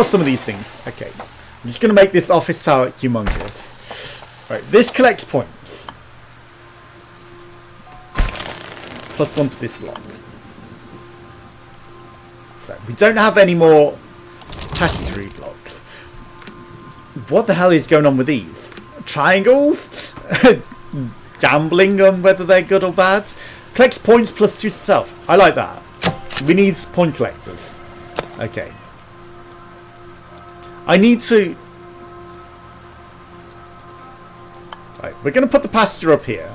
some of these things. Okay, I'm just going to make this office tower humongous. Right, this collects points. +1 to this block. So we don't have any more passageway blocks. What the hell is going on with these? Triangles? Gambling on whether they're good or bad. Collects points +2 to self. I like that. We need point collectors. Okay. I need to... Right, we're going to put the pasture up here.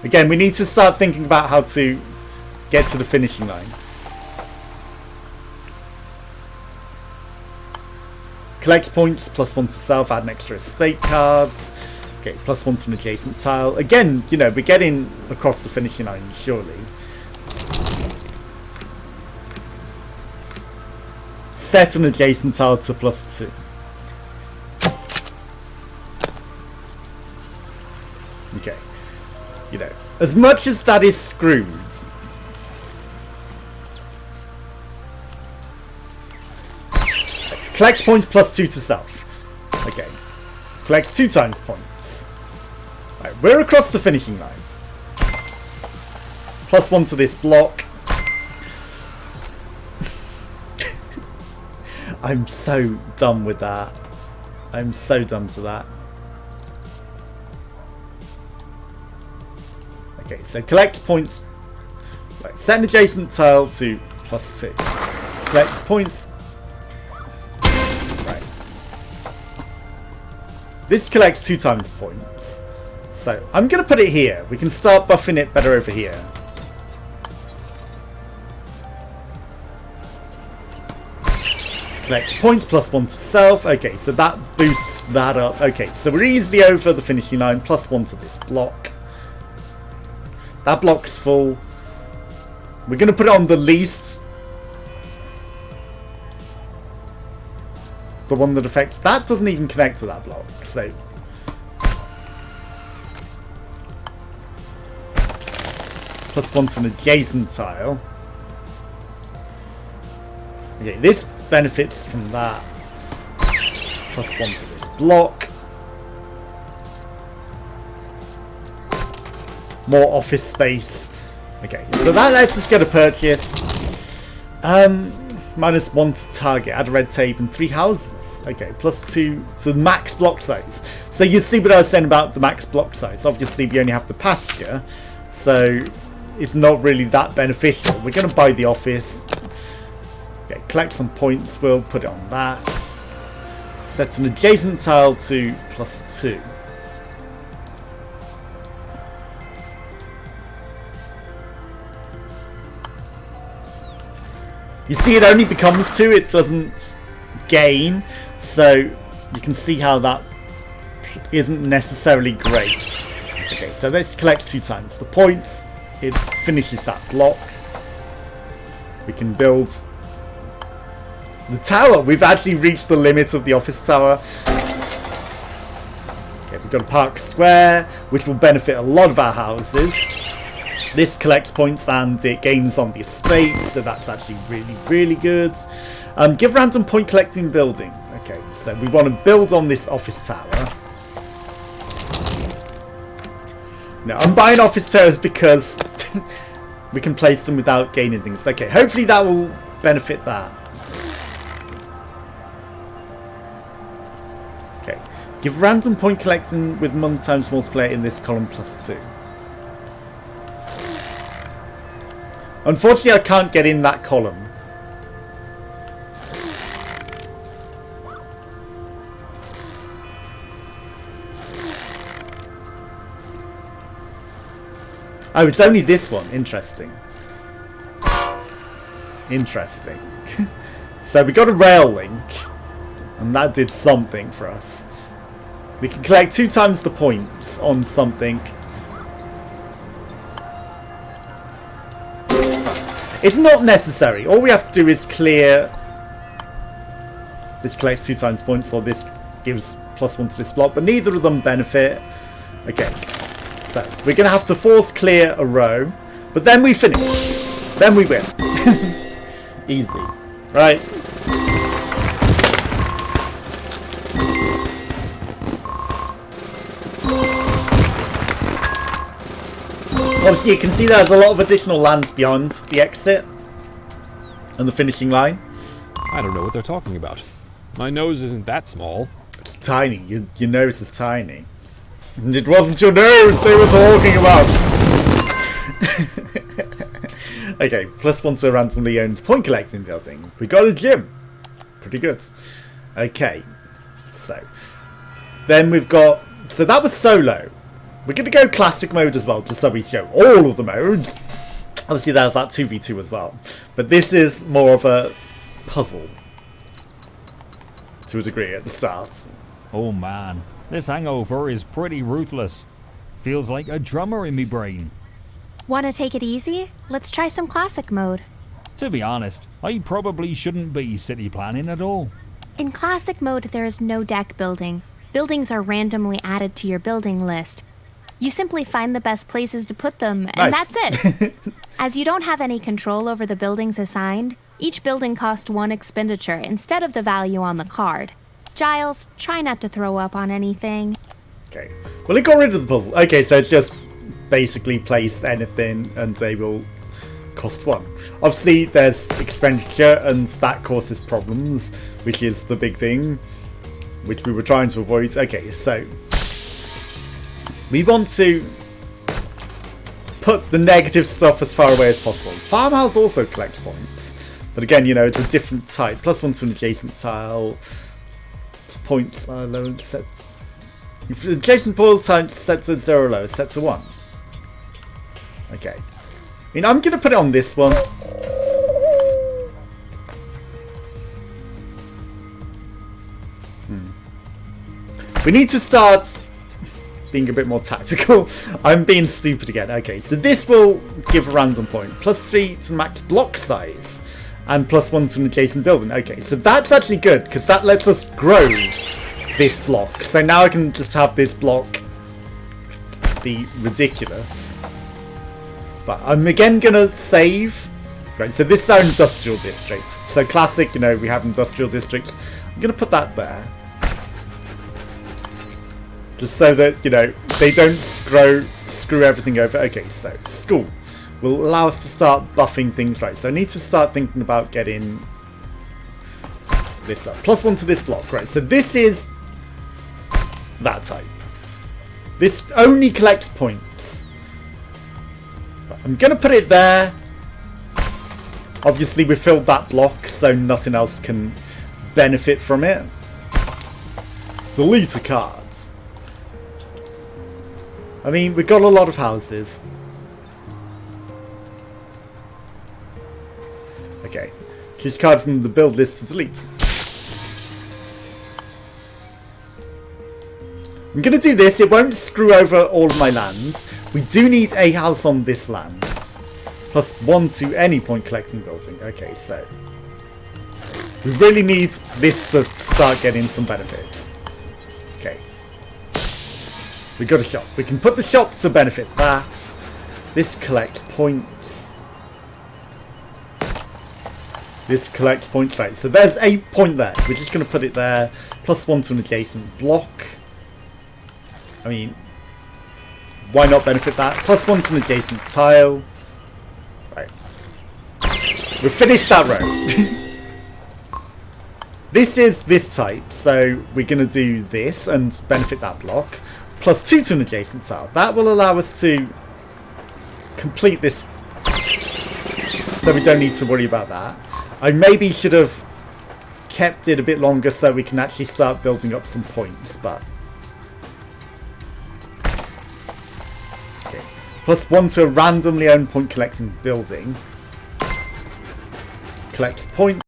Again, we need to start thinking about how to get to the finishing line. Collect points, +1 to self, add an extra estate cards. Okay, +1 to an adjacent tile. Again, you know, we're getting across the finishing line, surely. Set an adjacent tile to +2. Okay. You know, as much as that is screwed, collects points +2 to self. Okay. Collects 2 times points. Right, we're across the finishing line. +1 to this block. I'm so dumb with that. I'm so dumb to that. Okay, so collect points. Right, set an adjacent tile to +2. Collects points. Right. This collects 2 times points. So I'm going to put it here. We can start buffing it better over here. Collect points +1 to self. Okay, so that boosts that up. Okay, so we're easily over the finishing line. +1 to this block. That block's full. We're going to put it on the least. The one that affects... That doesn't even connect to that block. So... +1 to an adjacent tile. Okay, this benefits from that. +1 to this block. More office space. Okay, so that lets us get a purchase. -1 to target, add red tape and 3 houses. Okay, +2 to max block size. So you see what I was saying about the max block size. Obviously we only have the pasture, so it's not really that beneficial. We're going to buy the office. Okay, collect some points, we'll put it on that. Set an adjacent tile to +2. You see, it only becomes 2, it doesn't gain, so you can see how that isn't necessarily great. Okay, so let's collect 2 times the points. It finishes that block. We can build the tower. We've actually reached the limit of the office tower. Okay, we've got a park square, which will benefit a lot of our houses. This collects points and it gains on the estate, so that's actually really, really good. Give random point collecting building. Okay, so we want to build on this office tower. Now, I'm buying office towers because we can place them without gaining things. Okay, hopefully that will benefit that. Okay, give random point collecting with times multiplier in this column +2. Unfortunately, I can't get in that column. Oh, it's only this one. Interesting. Interesting. So we got a rail link, and that did something for us. We can collect 2 times the points on something. But it's not necessary. All we have to do is clear. This collects 2 times points, or this gives +1 to this block, but neither of them benefit. Okay, so we're going to have to force clear a row, but then we finish. Then we win. Easy, right? Obviously, you can see there's a lot of additional land beyond the exit and the finishing line. I don't know what they're talking about. My nose isn't that small. It's tiny. Your nose is tiny. And it wasn't your nose they were talking about. Okay, +1 to a randomly owned point collecting building. We got a gym. Pretty good. Okay, so then we've got. So that was solo. We're going to go classic mode as well, just so we show all of the modes. Obviously, there's that 2v2 as well. But this is more of a puzzle. To a degree at the start. Oh man, this hangover is pretty ruthless. Feels like a drummer in me brain. Want to take it easy? Let's try some classic mode. To be honest, I probably shouldn't be city planning at all. In classic mode, there is no deck building. Buildings are randomly added to your building list. You simply find the best places to put them, and Nice. that's it. As you don't have any control over the buildings assigned, each building costs 1 expenditure instead of the value on the card. Giles, try not to throw up on anything. Okay. Well, it got rid of the puzzle. Okay, so it's just basically place anything and they will cost 1. Obviously, there's expenditure and that causes problems, which is the big thing, which we were trying to avoid. Okay, so we want to put the negative stuff as far away as possible. Farmhouse also collects points, but again, you know, it's a different type. +1 to an adjacent tile. Points are low set. If adjacent pool time set to 0 low, set to 1. Okay. I mean, I'm gonna put it on this one. We need to start being a bit more tactical. I'm being stupid again. Okay, so this will give a random point. +3 to max block size. And +1 to an adjacent building. Okay, so that's actually good, because that lets us grow this block. So now I can just have this block be ridiculous. But I'm again going to save. Right, so this is our industrial district. So classic, you know, we have industrial districts. I'm going to put that there. Just so that, you know, they don't screw everything over. Okay, so school will allow us to start buffing things, right? So I need to start thinking about getting this up. +1 to this block, right? So this is that type. This only collects points. I'm going to put it there. Obviously, we filled that block, so nothing else can benefit from it. Delete a cards. I mean, we've got a lot of houses. Okay. Choose card from the build list to delete. I'm going to do this. It won't screw over all of my lands. We do need a house on this land. +1 to any point collecting building. Okay, so we really need this to start getting some benefits. Okay. We got a shop. We can put the shop to benefit that. This collects points. This collects points, right? So there's a point there. We're just going to put it there. +1 to an adjacent block. I mean, why not benefit that? +1 to an adjacent tile. Right. We've finished that row. This is this type, so we're going to do this and benefit that block. +2 to an adjacent tile. That will allow us to complete this, so we don't need to worry about that. I maybe should have kept it a bit longer so we can actually start building up some points, but... Okay. Plus 1 to a randomly owned point collecting building. Collect points.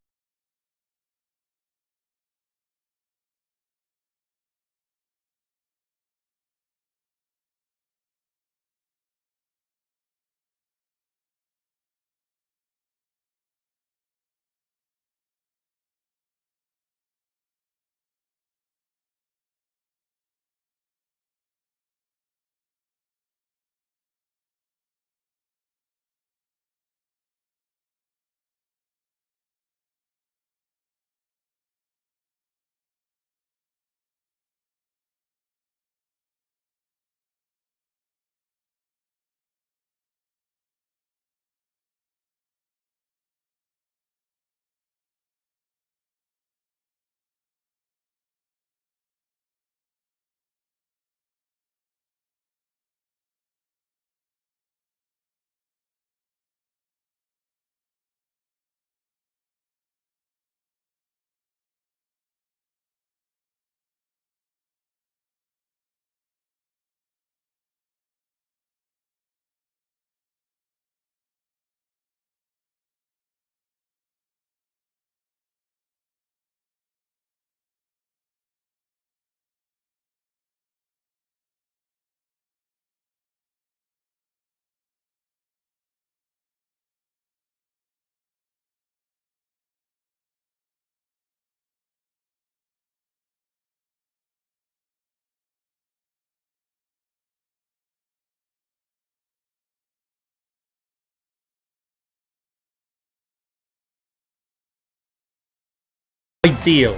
Ideal.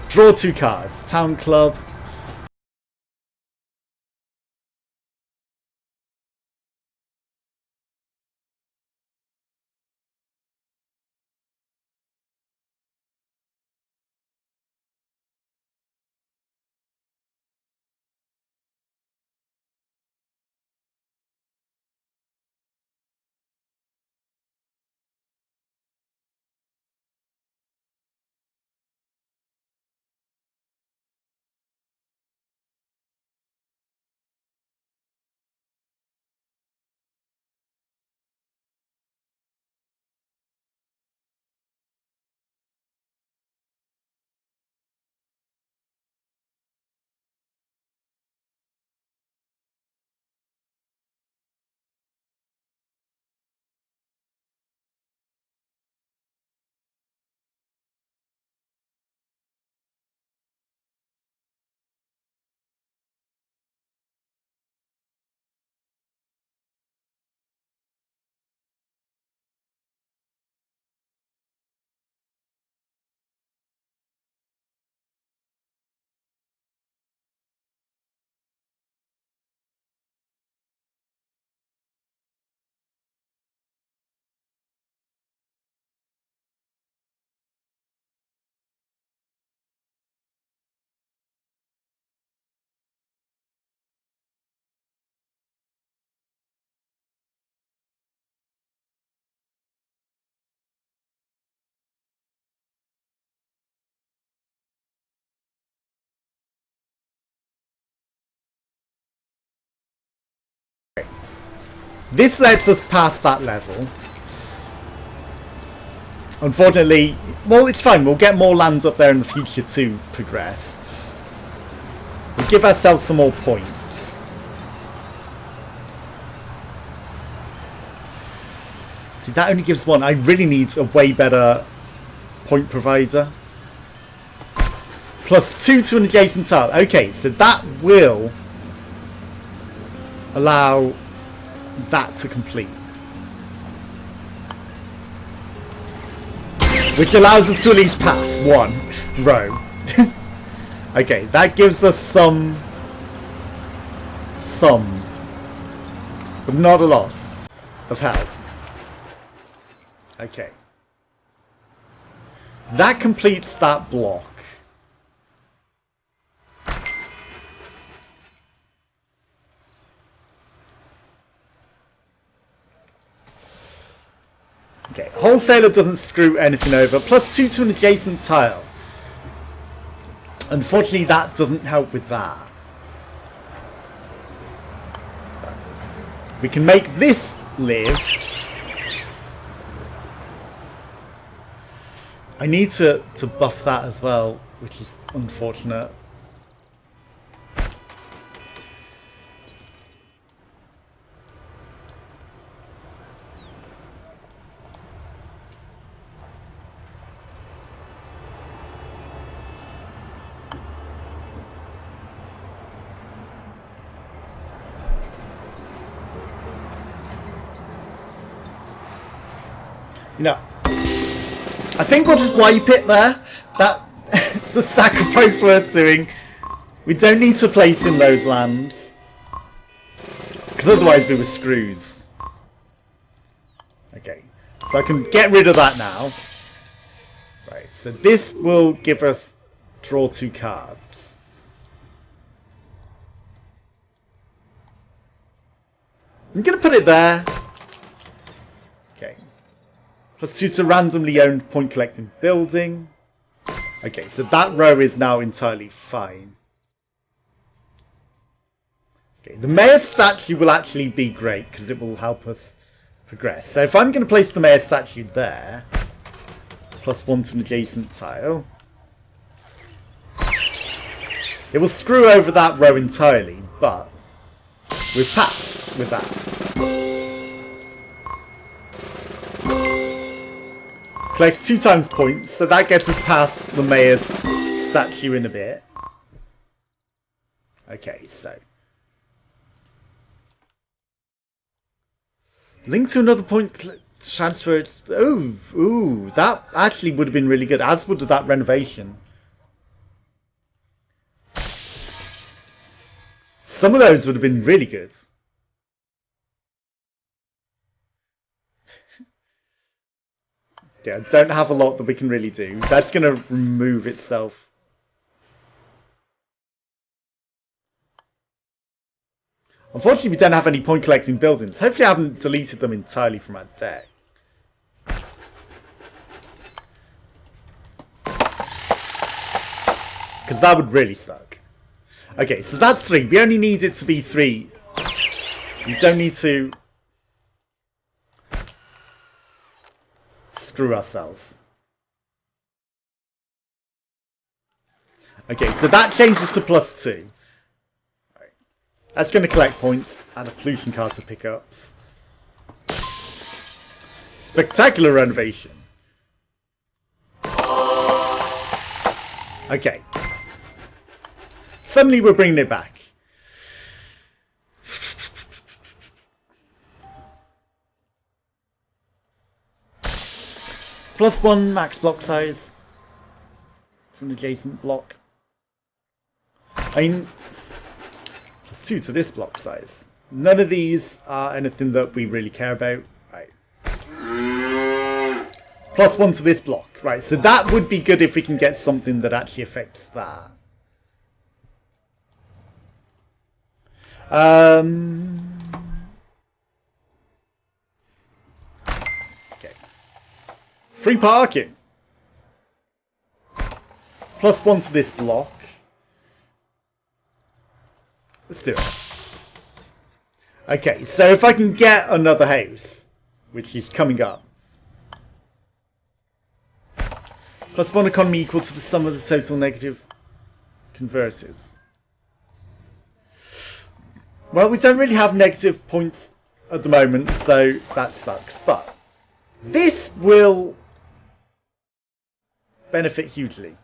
Draw 2 cards. Town Club. This lets us pass that level. Unfortunately, well, it's fine. We'll get more lands up there in the future to progress. We'll give ourselves some more points. See, that only gives 1. I really need a way better point provider. Plus 2 to an adjacent tile. Okay, so that will allow that to complete. Which allows us to at least pass 1 row. Okay, that gives us some, but not a lot of help. Okay. That completes that block. Okay, Wholesaler doesn't screw anything over. Plus 2 to an adjacent tile. Unfortunately, that doesn't help with that. We can make this live. I need to buff that as well, which is unfortunate. You know, I think we'll just wipe it there. That's the sacrifice worth doing. We don't need to place in those lands, because otherwise we were screwed. Okay, so I can get rid of that now. Right, so this will give us draw 2 cards. I'm going to put it there. Okay. +2 to randomly owned point collecting building. Okay, so that row is now entirely fine. Okay, the mayor's statue will actually be great because it will help us progress. So if I'm going to place the mayor's statue there, +1 to an adjacent tile, it will screw over that row entirely, but we've passed with that. Collects 2 times points, so that gets us past the mayor's statue in a bit. Okay, so link to another point transfer. Ooh, that actually would have been really good, as would that renovation. Some of those would have been really good. Yeah, don't have a lot that we can really do. That's going to remove itself. Unfortunately, we don't have any point collecting buildings. Hopefully I haven't deleted them entirely from our deck. Because that would really suck. Okay, so that's 3. We only need it to be 3. We don't need to screw ourselves. Okay, so that changes to +2. Right. That's going to collect points and a pollution card to pick up. Spectacular renovation. Okay. Suddenly we're bringing it back. +1 max block size to an adjacent block. I mean, +2 to this block size. None of these are anything that we really care about. Right. +1 to this block. Right, so that would be good if we can get something that actually affects that. Okay. Free parking. +1 to this block. Let's do it. Okay, so if I can get another house, which is coming up, +1 economy equal to the sum of the total negative converters. Well, we don't really have negative points at the moment, so that sucks. But this will benefit hugely.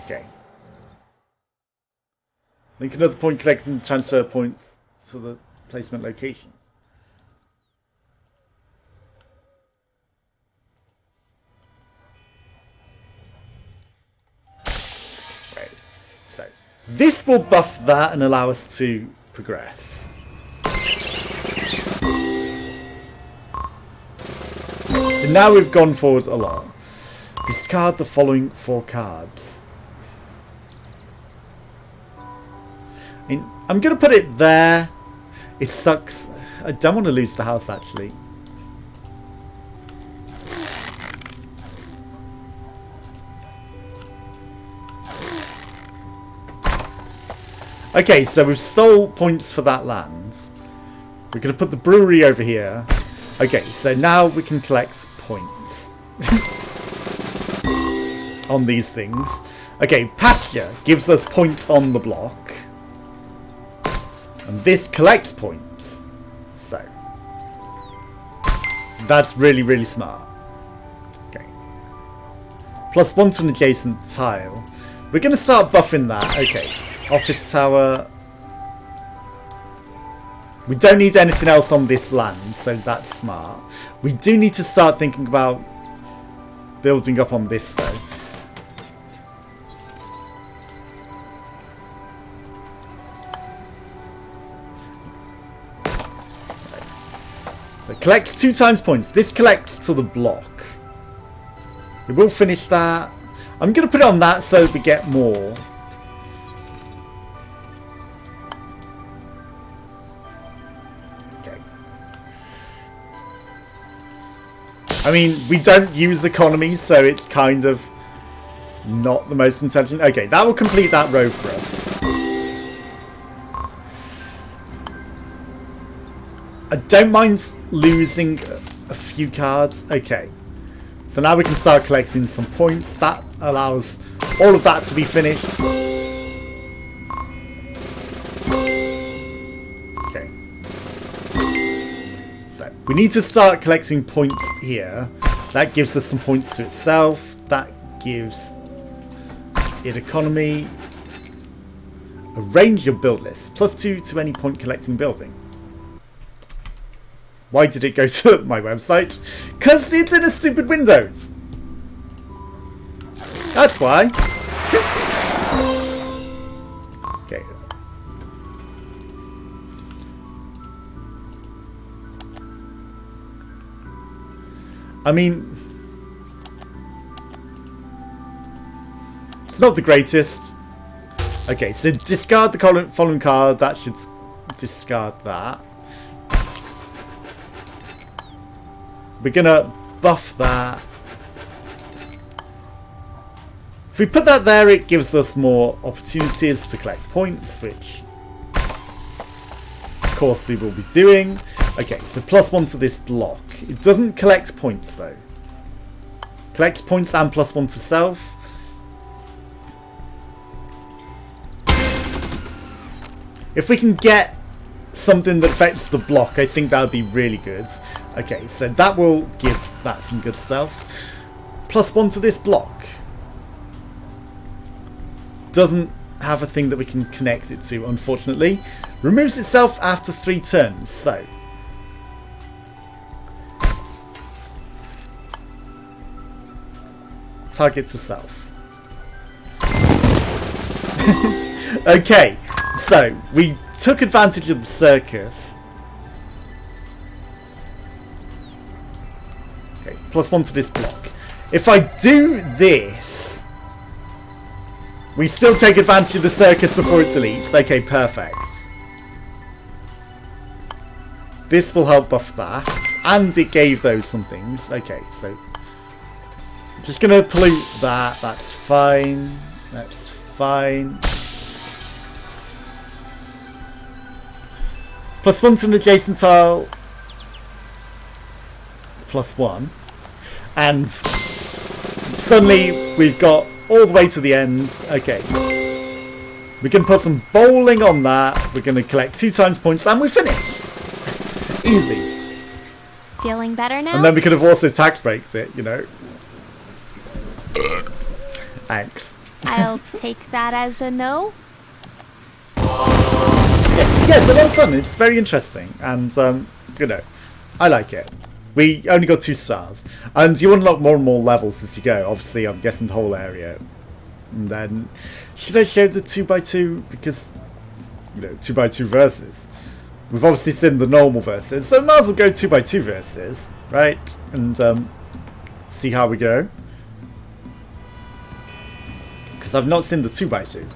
Okay. Link another point collecting transfer points to the placement location. Right. So this will buff that and allow us to progress. So now we've gone forward a lot. Discard the following 4 cards. I'm going to put it there. It sucks. I don't want to lose the house, actually. Okay, so we've stole points for that land. We're going to put the brewery over here. Okay, so now we can collect points on these things. Okay, pasture gives us points on the block. And this collects points. So that's really, really smart. Okay. +1 to an adjacent tile. We're going to start buffing that. Okay. Office tower. We don't need anything else on this land, so that's smart. We do need to start thinking about building up on this, though. So collects 2 times points. This collects to the block. We will finish that. I'm going to put it on that so we get more. Okay. I mean, we don't use economy, so it's kind of not the most intelligent. Okay, that will complete that row for us. I don't mind losing a few cards. Okay. So now we can start collecting some points. That allows all of that to be finished. Okay. So we need to start collecting points here. That gives us some points to itself. That gives it economy. Arrange your build list. +2 to any point collecting building. Why did it go to my website? Because it's in a stupid Windows. That's why. Okay. I mean, it's not the greatest. Okay, so discard the following card. That should discard that. We're gonna buff that. If we put that there, it gives us more opportunities to collect points, which of course we will be doing. Okay, so +1 to this block. It doesn't collect points though. Collects points and +1 to self. If we can get something that affects the block, I think that would be really good. Okay, so that will give that some good stuff. +1 to this block. Doesn't have a thing that we can connect it to, unfortunately. Removes itself after 3 turns, so. Target to self. Okay, so we took advantage of the circus. Okay, +1 to this block. If I do this, we still take advantage of the circus before it deletes. Okay, perfect. This will help buff that, and it gave those some things. Okay, so just gonna pollute that. That's fine. That's fine. +1 to an adjacent tile. +1. And suddenly we've got all the way to the end. Okay. We can put some bowling on that. We're going to collect 2 times points and we finish. Easy. Feeling better now? And then we could have also tax breaks it, you know. Thanks. I'll take that as a no. Yeah, it's a lot of fun. It's very interesting. And, you know, I like it. We only got 2 stars. And you unlock more and more levels as you go. Obviously, I'm guessing the whole area. And then, should I show the 2x2? Because, you know, 2x2 verses. We've obviously seen the normal verses. So might as well go 2x2 verses. Right? And, see how we go. Because I've not seen the 2x2.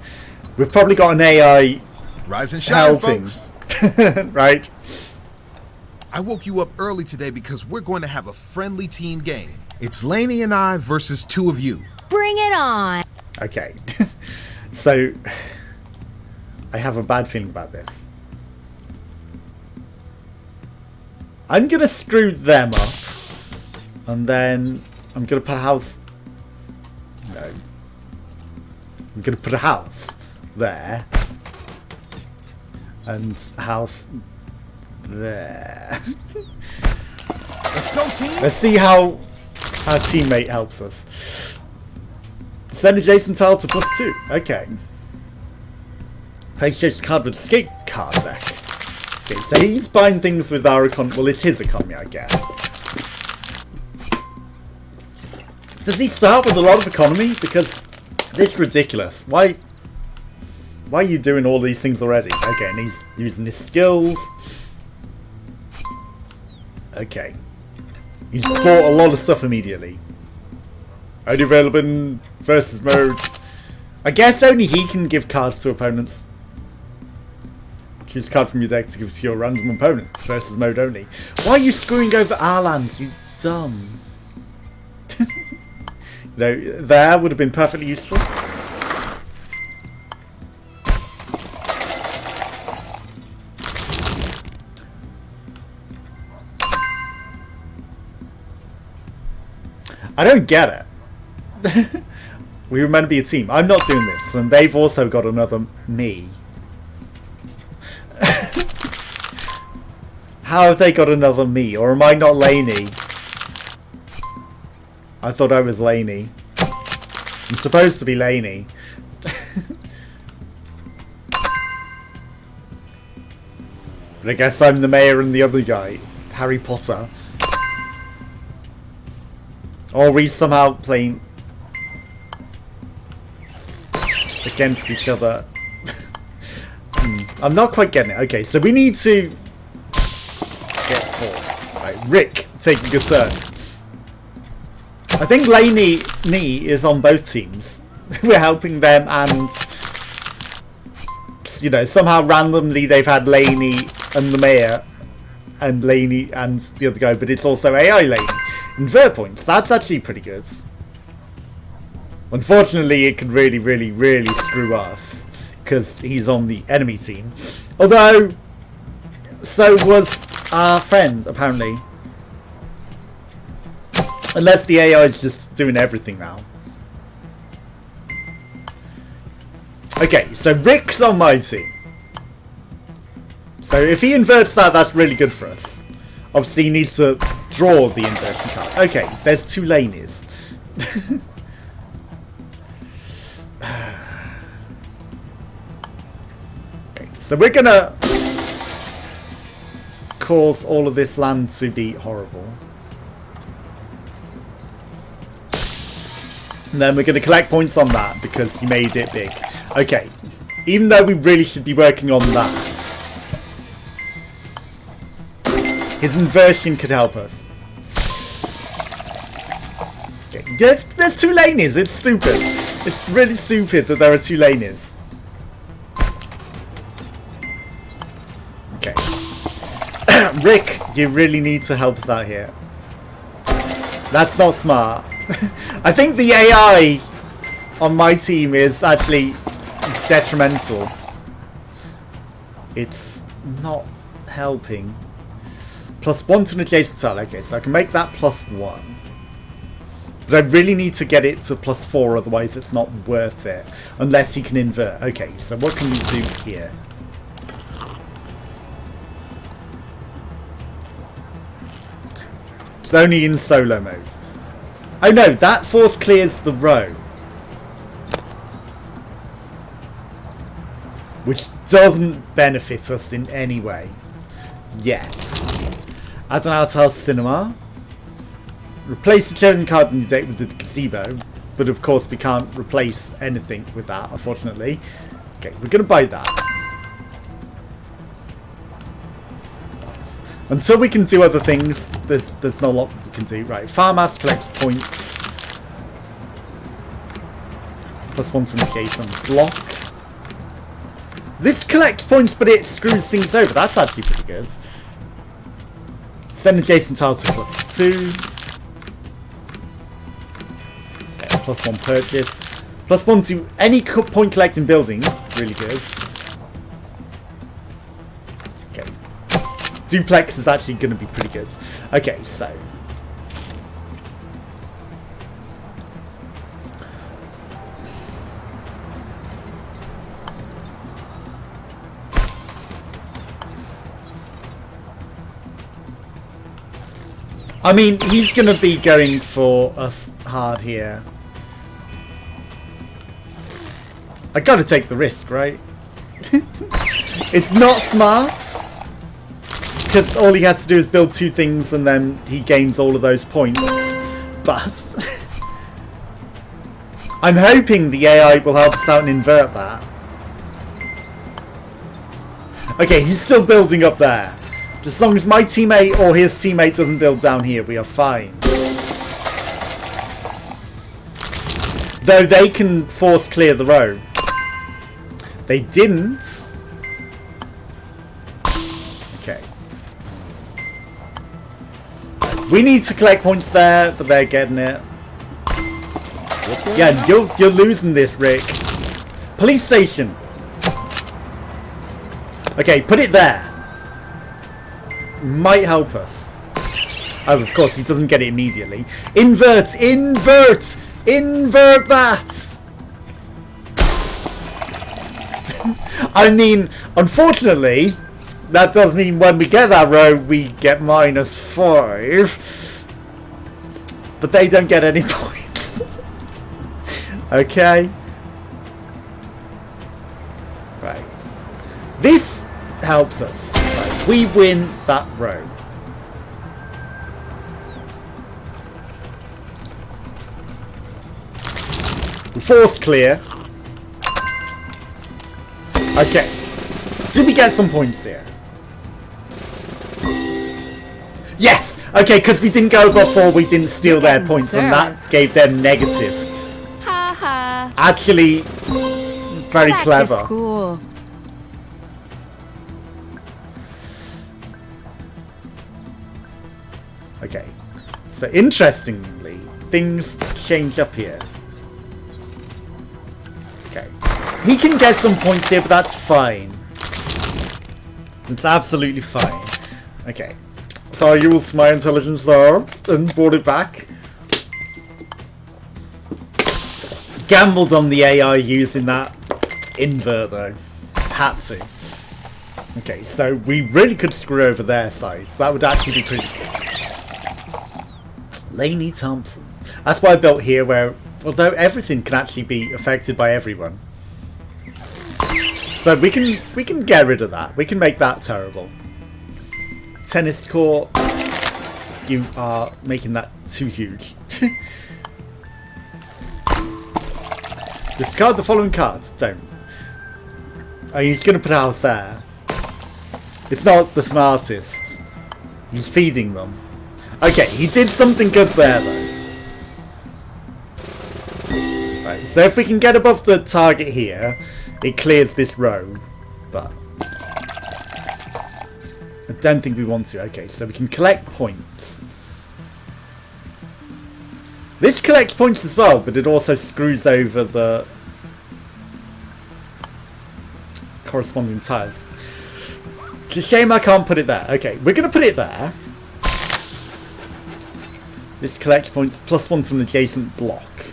We've probably got an AI... Rise and shine, folks. Right? I woke you up early today because we're going to have a friendly team game. It's Lainey and I versus 2 of you. Bring it on. Okay. So, I have a bad feeling about this. I'm gonna screw them up, and then I'm gonna put a house. No, I'm gonna put a house there, and a house there. Let's go, team. Let's see how our teammate helps us. Send adjacent tile to +2. Okay. Place adjacent card with escape card deck. Okay, so he's buying things with our economy. Well, it's his economy, I guess. Does he start with a lot of economy? Because this is ridiculous. Why are you doing all these things already? Okay, and he's using his skills. Okay. He's bought a lot of stuff immediately. Only available in versus mode. I guess only he can give cards to opponents. Choose a card from your deck to give to your random opponents. Versus mode only. Why are you screwing over our lands, you dumb? You know, there would have been perfectly useful. I don't get it. We were meant to be a team. I'm not doing this, and they've also got another me. How have they got another me? Or am I not laney? I thought I was laney. I'm supposed to be laney. But I guess I'm the mayor and the other guy. Harry Potter. Or are we somehow playing against each other? I'm not quite getting it. Okay, so we need to get 4. Right, Rick taking a turn. I think Laney Nee is on both teams. We're helping them, and you know, somehow randomly they've had Laney and the mayor and Laney and the other guy, but it's also AI Laney. Invert points, that's actually pretty good. Unfortunately, it could really, really, really screw us because he's on the enemy team. Although, so was our friend, apparently. Unless the AI is just doing everything now. Okay, so Rick's on my team. So if he inverts that, that's really good for us. Obviously, he needs to draw the inversion card. Okay, there's 2 lanies. Okay, so we're gonna cause all of this land to be horrible. And then we're going to collect points on that because you made it big. Okay, even though we really should be working on that, his inversion could help us. Okay. There's 2 lanies. It's stupid. It's really stupid that there are 2 lanies. Okay. Rick, you really need to help us out here. That's not smart. I think the AI on my team is actually detrimental. It's not helping. +1 to an adjacent tile. Okay, so I can make that +1. But I really need to get it to +4, otherwise it's not worth it. Unless he can invert. Okay, so what can we do here? It's only in solo mode. Oh no, that force clears the row. Which doesn't benefit us in any way. Yet. Add an outhouse cinema. Replace the chosen card in your deck with the gazebo. But of course we can't replace anything with that, unfortunately. Okay, we're going to buy that. Until we can do other things, there's not a lot we can do. Right, farmhouse collects points. +1 to initiate some block. This collects points, but it screws things over. That's actually pretty good. Send adjacent tile to +2. Okay, +1 purchase. +1 to any point collecting building. Really good. duplex is actually going to be pretty good. Okay, so I mean, he's going to be going for us hard here. I got to take the risk, right? It's not smart, because all he has to do is build 2 things and then he gains all of those points. But I'm hoping the AI will help us out and invert that. Okay, he's still building up there. As long as my teammate or his teammate doesn't build down here, we are fine. Though they can force clear the row. They didn't. Okay. We need to collect points there, but they're getting it. Yeah, you're losing this, Rick. Police station. Okay, put it there. Might help us. Oh, of course, he doesn't get it immediately. Invert! Invert! Invert that! I mean, unfortunately, that does mean when we get that row, we get -5. But they don't get any points. Okay. Right. This helps us. Right. We win that row. We force clear. Okay. Did we get some points here? Yes! Okay, because we didn't go above 4, we didn't steal their points, and that gave them negative. Ha ha. Actually, very Back clever. to school. Okay. So, interestingly, things change up here. Okay. He can get some points here, but that's fine. It's absolutely fine. Okay. So I used my intelligence there and brought it back. Gambled on the AI using that invert though. Had to. Okay, so we really could screw over their sides. That would actually be pretty good. Lainey Thompson. That's why I built here, where although everything can actually be affected by everyone. So we can get rid of that. We can make that terrible. Tennis court. You are making that too huge. Discard the following cards. Don't. Oh, he's going to put a house there. It's not the smartest. He's feeding them. Okay, he did something good there though. Right, so if we can get above the target here, it clears this row. But I don't think we want to. Okay, so we can collect points. This collects points as well, but it also screws over the corresponding tiles. It's a shame I can't put it there. Okay, we're going to put it there. This collects points +1 to an adjacent block.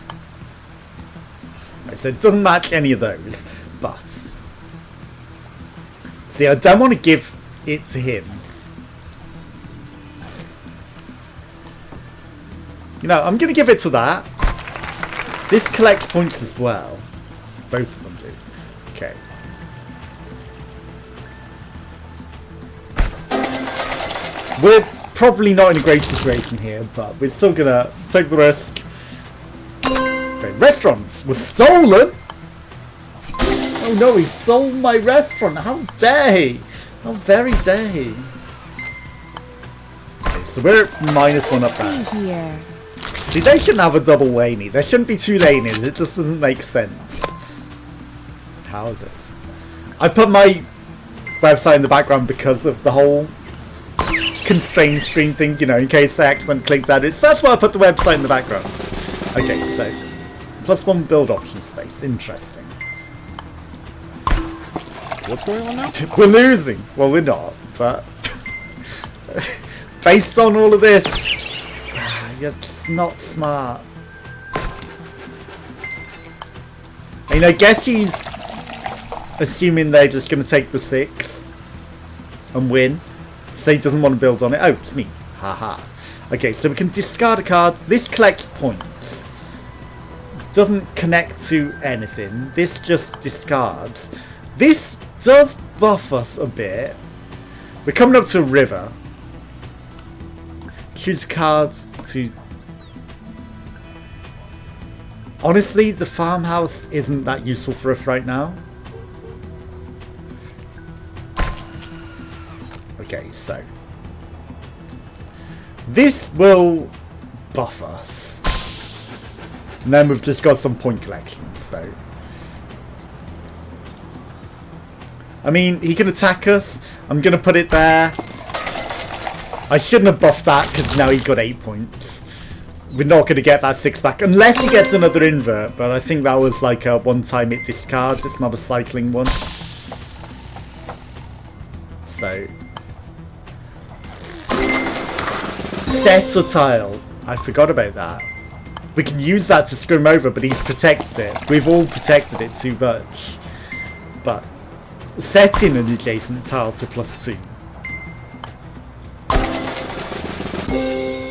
Right, so it doesn't match any of those, but see, I don't want to give it to him. You know, I'm going to give it to that. This collects points as well. Both of them do. Okay. We're probably not in a great situation here, but we're still going to take the risk. Okay, restaurants were stolen! Oh no, he stole my restaurant! How dare he! How very dare he! Okay, so we're at -1 up there. See here. See, they shouldn't have a double laney. There shouldn't be 2 lanes. It just doesn't make sense. Houses. I put my website in the background because of the whole constrained screen thing, you know, in case I accidentally clicked out it. So that's why I put the website in the background. Okay, so +1 build option space. Interesting. What's going on now? We're losing. Well, we're not, but Based on all of this, you're just not smart. I mean, I guess he's assuming they're just going to take the 6 and win. So he doesn't want to build on it. Oh, it's me. Haha. Okay, so we can discard a card. This collects points. Doesn't connect to anything. This just discards. This does buff us a bit. We're coming up to a river. Choose cards to... Honestly, the farmhouse isn't that useful for us right now. Okay, so... This will buff us. And then we've just got some point collections, so... I mean, he can attack us. I'm going to put it there. I shouldn't have buffed that because now he's got 8 points. We're not going to get that 6 back unless he gets another invert. But I think that was like a one-time it discards. It's not a cycling one. So. Set a tile. I forgot about that. We can use that to screw him over, but he's protected it. We've all protected it too much. But setting an adjacent tile to +2.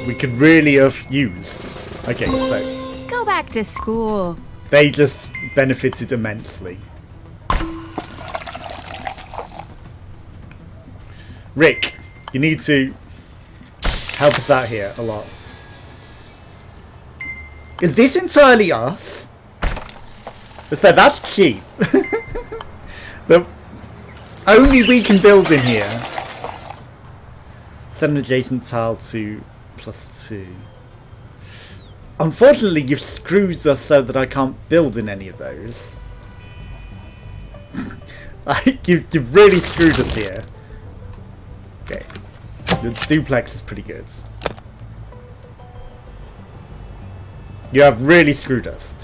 We could really have used. Okay, so Go back to school. they just benefited immensely. Rick, you need to help us out here a lot. Is this entirely us? So that's cheap. The only we can build in here. Set an adjacent tile to +2. Unfortunately, you've screwed us so that I can't build in any of those. Like, you've really screwed us here. Okay. The duplex is pretty good. You have really screwed us.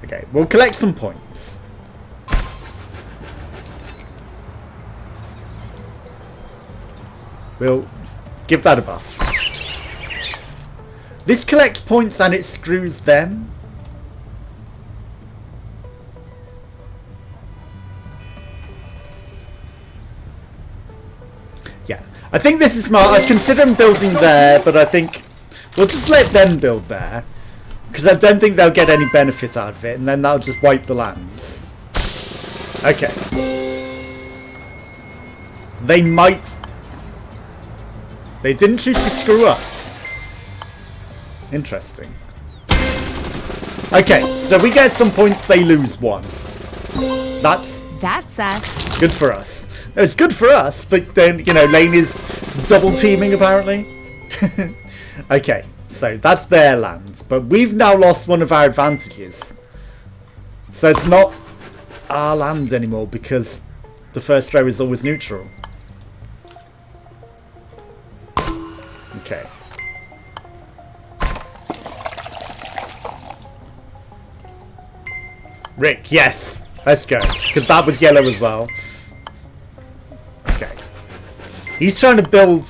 Okay, we'll collect some points. We'll give that a buff. This collects points and it screws them. Yeah, I think this is smart. I consider building there, but I think we'll just let them build there. Because I don't think they'll get any benefit out of it, and then that'll just wipe the lands. Okay. They might... They didn't choose to screw us. Interesting. Okay, so we get some points, they lose 1. That sucks. Good for us. No, it's good for us, but then, you know, Lane is double teaming apparently. Okay, so that's their land, but we've now lost one of our advantages. So it's not our land anymore because the first row is always neutral. Okay. Rick, yes. Let's go. Because that was yellow as well. Okay. He's trying to build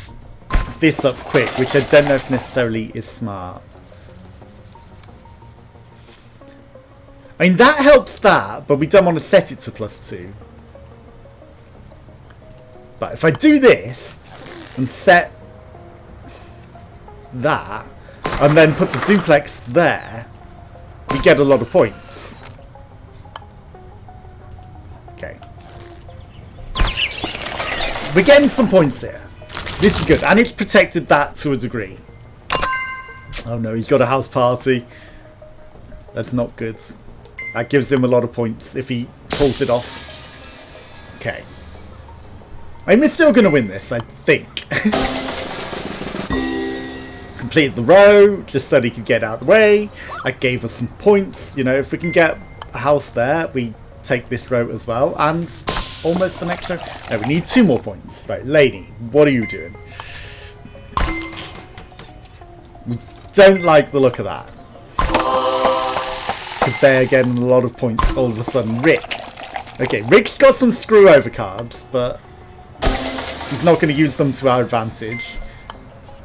this up quick, which I don't know if necessarily is smart. I mean, that helps that, but we don't want to set it to +2. But if I do this and set that and then put the duplex there, we get a lot of points. Okay. We're getting some points here. This is good. And it's protected that to a degree. Oh no, he's got a house party. That's not good. That gives him a lot of points if he pulls it off. Okay. I'm still going to win this, I think. Completed the row, just so he could get out of the way. That gave us some points. You know, if we can get a house there, we take this row as well. And almost the next row. No, we need 2 more points. Right, lady, what are you doing? We don't like the look of that. Because they're getting a lot of points all of a sudden. Rick. Okay, Rick's got some screw over cards, but he's not going to use them to our advantage.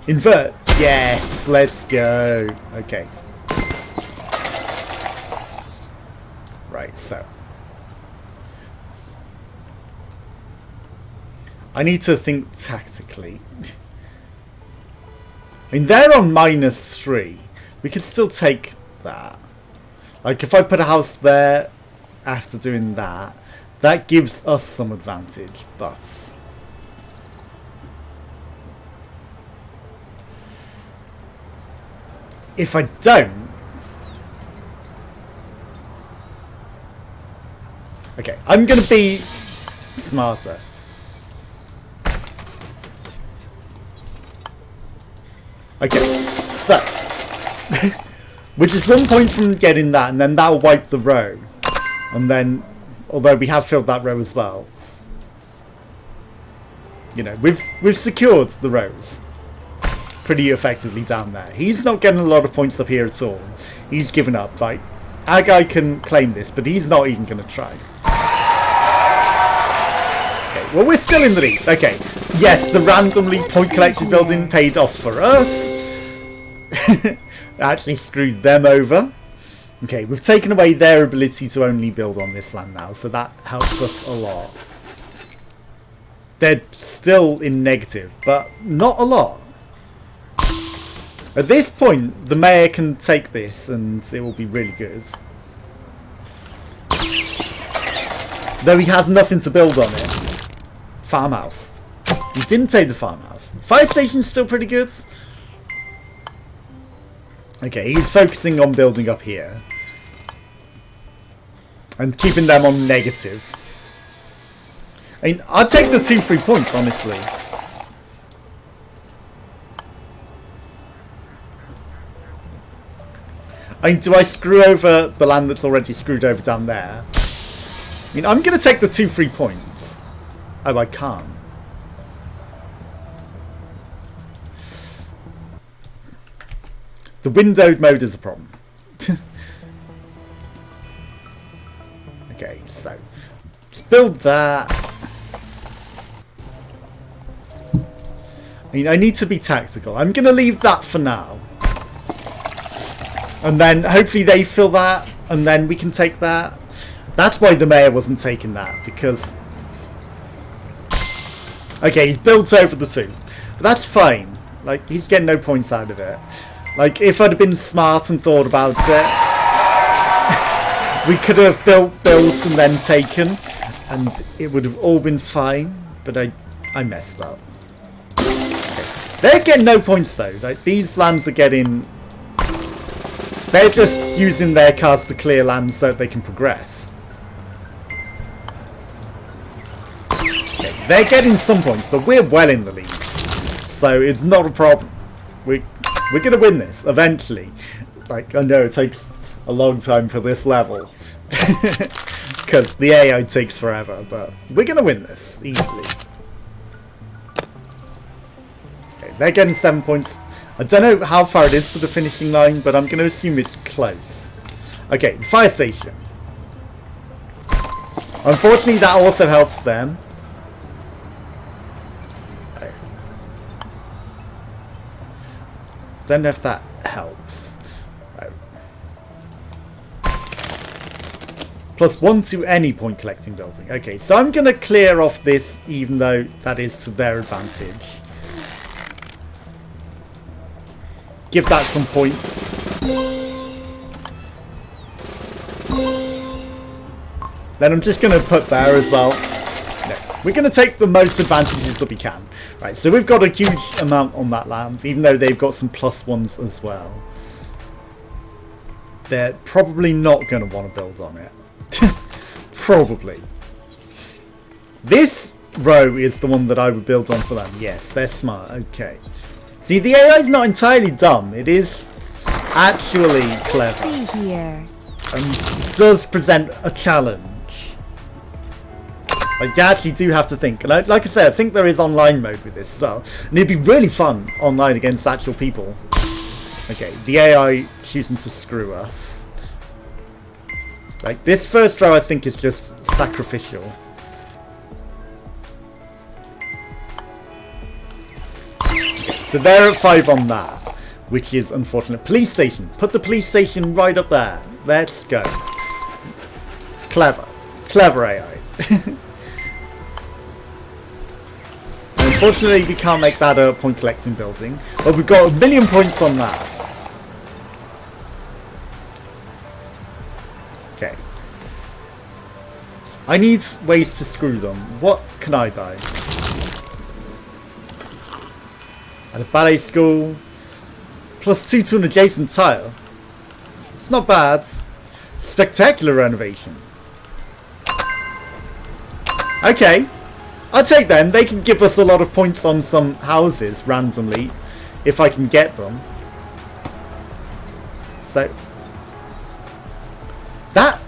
Invert. Yes, let's go. Okay. Right, so. I need to think tactically. I mean, they're on -3. We could still take that. Like, if I put a house there after doing that, that gives us some advantage, but... if I don't... okay, I'm going to be smarter. Okay, so... which is 1 point from getting that, and then that'll wipe the row. And then, although we have filled that row as well, you know, we've secured the rows pretty effectively down there. He's not getting a lot of points up here at all. He's given up. Like, our guy can claim this, but he's not even going to try. Okay, well, we're still in the lead. Okay, yes, the randomly point collected building paid off for us. Actually screwed them over. Okay, we've taken away their ability to only build on this land now, so that helps us a lot. They're still in negative, but not a lot. At this point, the mayor can take this and it will be really good. Though he has nothing to build on it. Farmhouse. He didn't take the farmhouse. Fire station's still pretty good. Okay, he's focusing on building up here. And keeping them on negative. I mean, I'd take the 2-3 points, honestly. I mean, do I screw over the land that's already screwed over down there? I mean, I'm going to take the 2-3 points. Oh, I can't. The windowed mode is a problem. Okay, so let's build that. I mean, I need to be tactical. I'm going to leave that for now. And then hopefully they fill that, and then we can take that. That's why the mayor wasn't taking that, because... okay, he's built over the 2. But that's fine. Like, he's getting no points out of it. Like, if I'd have been smart and thought about it, we could have built and then taken, and it would have all been fine, but I messed up. Okay. They're getting no points though. Like, these lands are getting... they're just using their cards to clear lands so that they can progress. Okay. They're getting some points, but we're well in the lead, so it's not a problem. We're going to win this, eventually. Like, I know it takes a long time for this level. Because the AI takes forever, but we're going to win this, easily. Okay, they're getting 7 points. I don't know how far it is to the finishing line, but I'm going to assume it's close. Okay, the fire station. Unfortunately, that also helps them. Don't know if that helps. Right. +1 to any point collecting building. Okay, so I'm going to clear off this, even though that is to their advantage. Give that some points. Then I'm just going to put there as well. No, we're going to take the most advantages that we can. Right, so we've got a huge amount on that land, even though they've got some +1s as well. They're probably not going to want to build on it. Probably. This row is the one that I would build on for them. Yes, they're smart. Okay. See, the AI is not entirely dumb. It is actually clever. See here. And does present a challenge. Like, you actually do have to think. And like I said, I think there is online mode with this as well. And it'd be really fun online against actual people. Okay, the AI choosing to screw us. Like, this first row I think is just sacrificial. Okay, so they're at 5 on that, which is unfortunate. Police station. Put the police station right up there. Let's go. Clever. Clever AI. Unfortunately, we can't make that a point collecting building, but we've got 1 million points on that. Okay. I need ways to screw them. What can I buy? At a ballet school. +2 to an adjacent tile. It's not bad. Spectacular renovation. Okay. I'll take them. They can give us a lot of points on some houses randomly, if I can get them. So that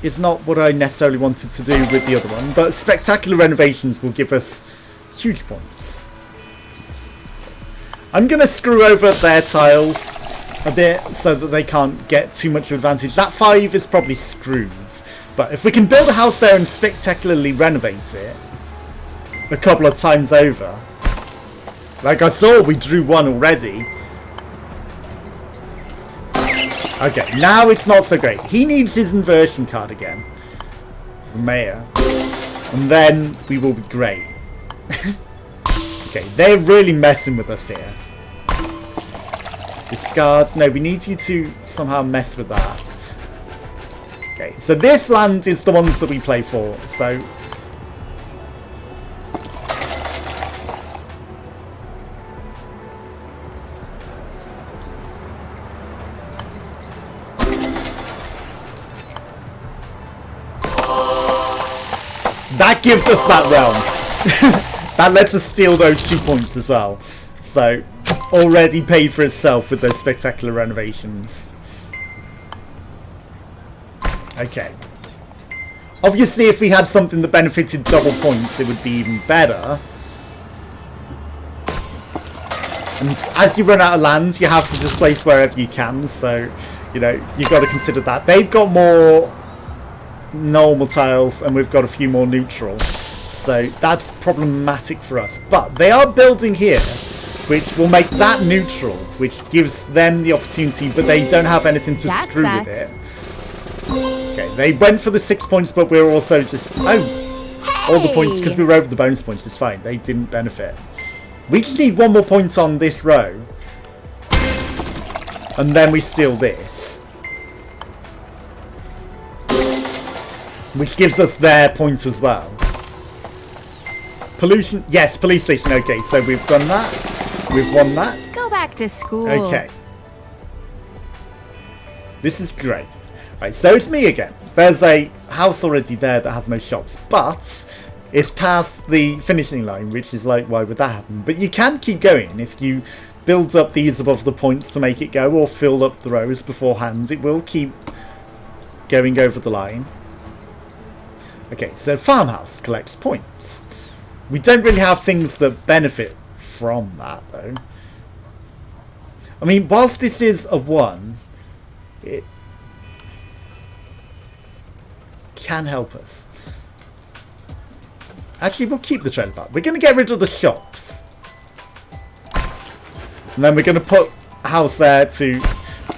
is not what I necessarily wanted to do with the other one, but spectacular renovations will give us huge points. I'm going to screw over their tiles a bit so that they can't get too much advantage. That 5 is probably screwed. But if we can build a house there and spectacularly renovate it a couple of times over. Like I saw, we drew 1 already. Okay, now it's not so great. He needs his inversion card again. The mayor. And then we will be great. Okay, they're really messing with us here. Discards. No, we need you to somehow mess with that. Okay, so this land is the ones that we play for, so... that gives us that realm. That lets us steal those 2 points as well. So, already paid for itself with those spectacular renovations. Okay. Obviously, if we had something that benefited double points, it would be even better. And as you run out of land, you have to just place wherever you can. So, you know, you've got to consider that. They've got more normal tiles, and we've got a few more neutral. So that's problematic for us. But they are building here, which will make that neutral, which gives them the opportunity, but they don't have anything to screw with it. Okay, they went for the 6 points, but we're also just... Oh! All the points, because we were over the bonus points, it's fine. They didn't benefit. We just need 1 more point on this row. And then we steal this. Which gives us their points as well. Pollution... Yes, police station. Okay, so we've done that. We've won that. Go back to school. Okay. This is great. Right, so it's me again. There's a house already there that has no shops, but it's past the finishing line, which is like, why would that happen? But you can keep going if you build up these above the points to make it go, or fill up the rows beforehand. It will keep going over the line. Okay, so farmhouse collects points. We don't really have things that benefit from that, though. I mean, whilst this is a 1, it can help us. Actually, we'll keep the trailer park. We're going to get rid of the shops. And then we're going to put a house there to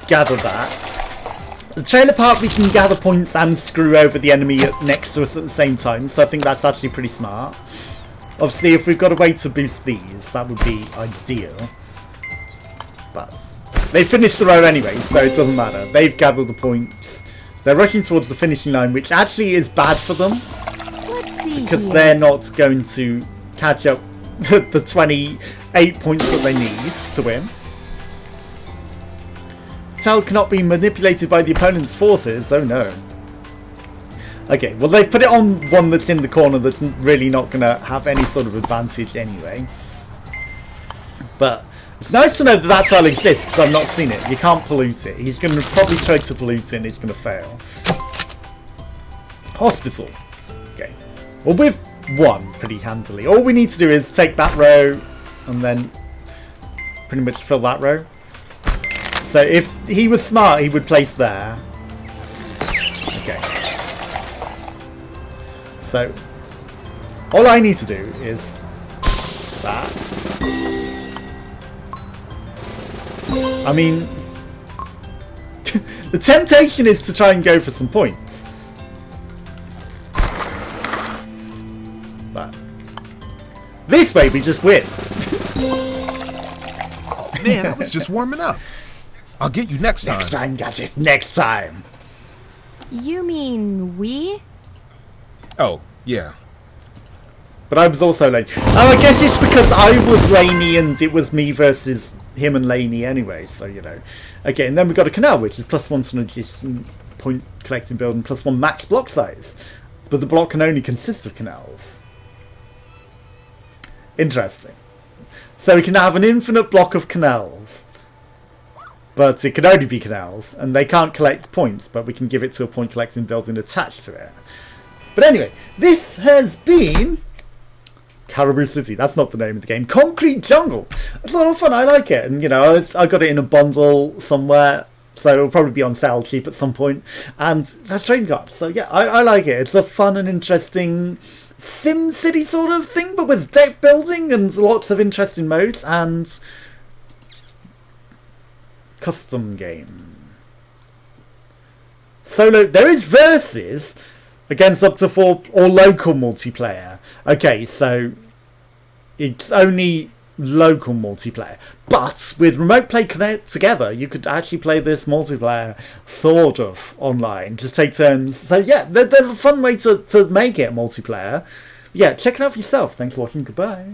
gather that. The trailer park, we can gather points and screw over the enemy next to us at the same time. So I think that's actually pretty smart. Obviously, if we've got a way to boost these, that would be ideal. But they finished the row anyway, so it doesn't matter. They've gathered the points. They're rushing towards the finishing line, which actually is bad for them. Let's see Because here. they're not going to catch up the 28 points that they need to win. Cell cannot be manipulated by the opponent's forces. Oh no. Okay, well they've put it on one that's in the corner that's really not going to have any sort of advantage anyway. But it's nice to know that that tile exists because I've not seen it. You can't pollute it. He's going to probably try to pollute it and he's going to fail. Hospital. Okay. Well, we've won pretty handily. All we need to do is take that row and then pretty much fill that row. So if he was smart, he would place there. Okay. So all I need to do is that. I mean, the temptation is to try and go for some points. But this way we just win. Man, I was just warming up. I'll get you next time. Next time, Gadget, next time. You mean we? Oh, yeah. But I was also late. Oh, I guess it's because I was Laney and it was me versus him and Laney anyway, so, you know. Okay, and then we've got a canal, which is +1 synergistic point collecting building, +1 max block size. But the block can only consist of canals. Interesting. So we can have an infinite block of canals. But it can only be canals, and they can't collect points, but we can give it to a point collecting building attached to it. But anyway, this has been Caribou City. That's not the name of the game. Concrete Jungle. It's a lot of fun. I like it. And, you know, I got it in a bundle somewhere, so it'll probably be on sale cheap at some point. And that's trading cards. So, yeah, I like it. It's a fun and interesting Sim City sort of thing, but with deck building and lots of interesting modes and custom game. Solo. There is versus against up to 4 or local multiplayer. Okay, so it's only local multiplayer. But with remote play connect together, you could actually play this multiplayer sort of online. Just take turns. So yeah, there's a fun way to make it multiplayer. Yeah, check it out for yourself. Thanks for watching. Goodbye.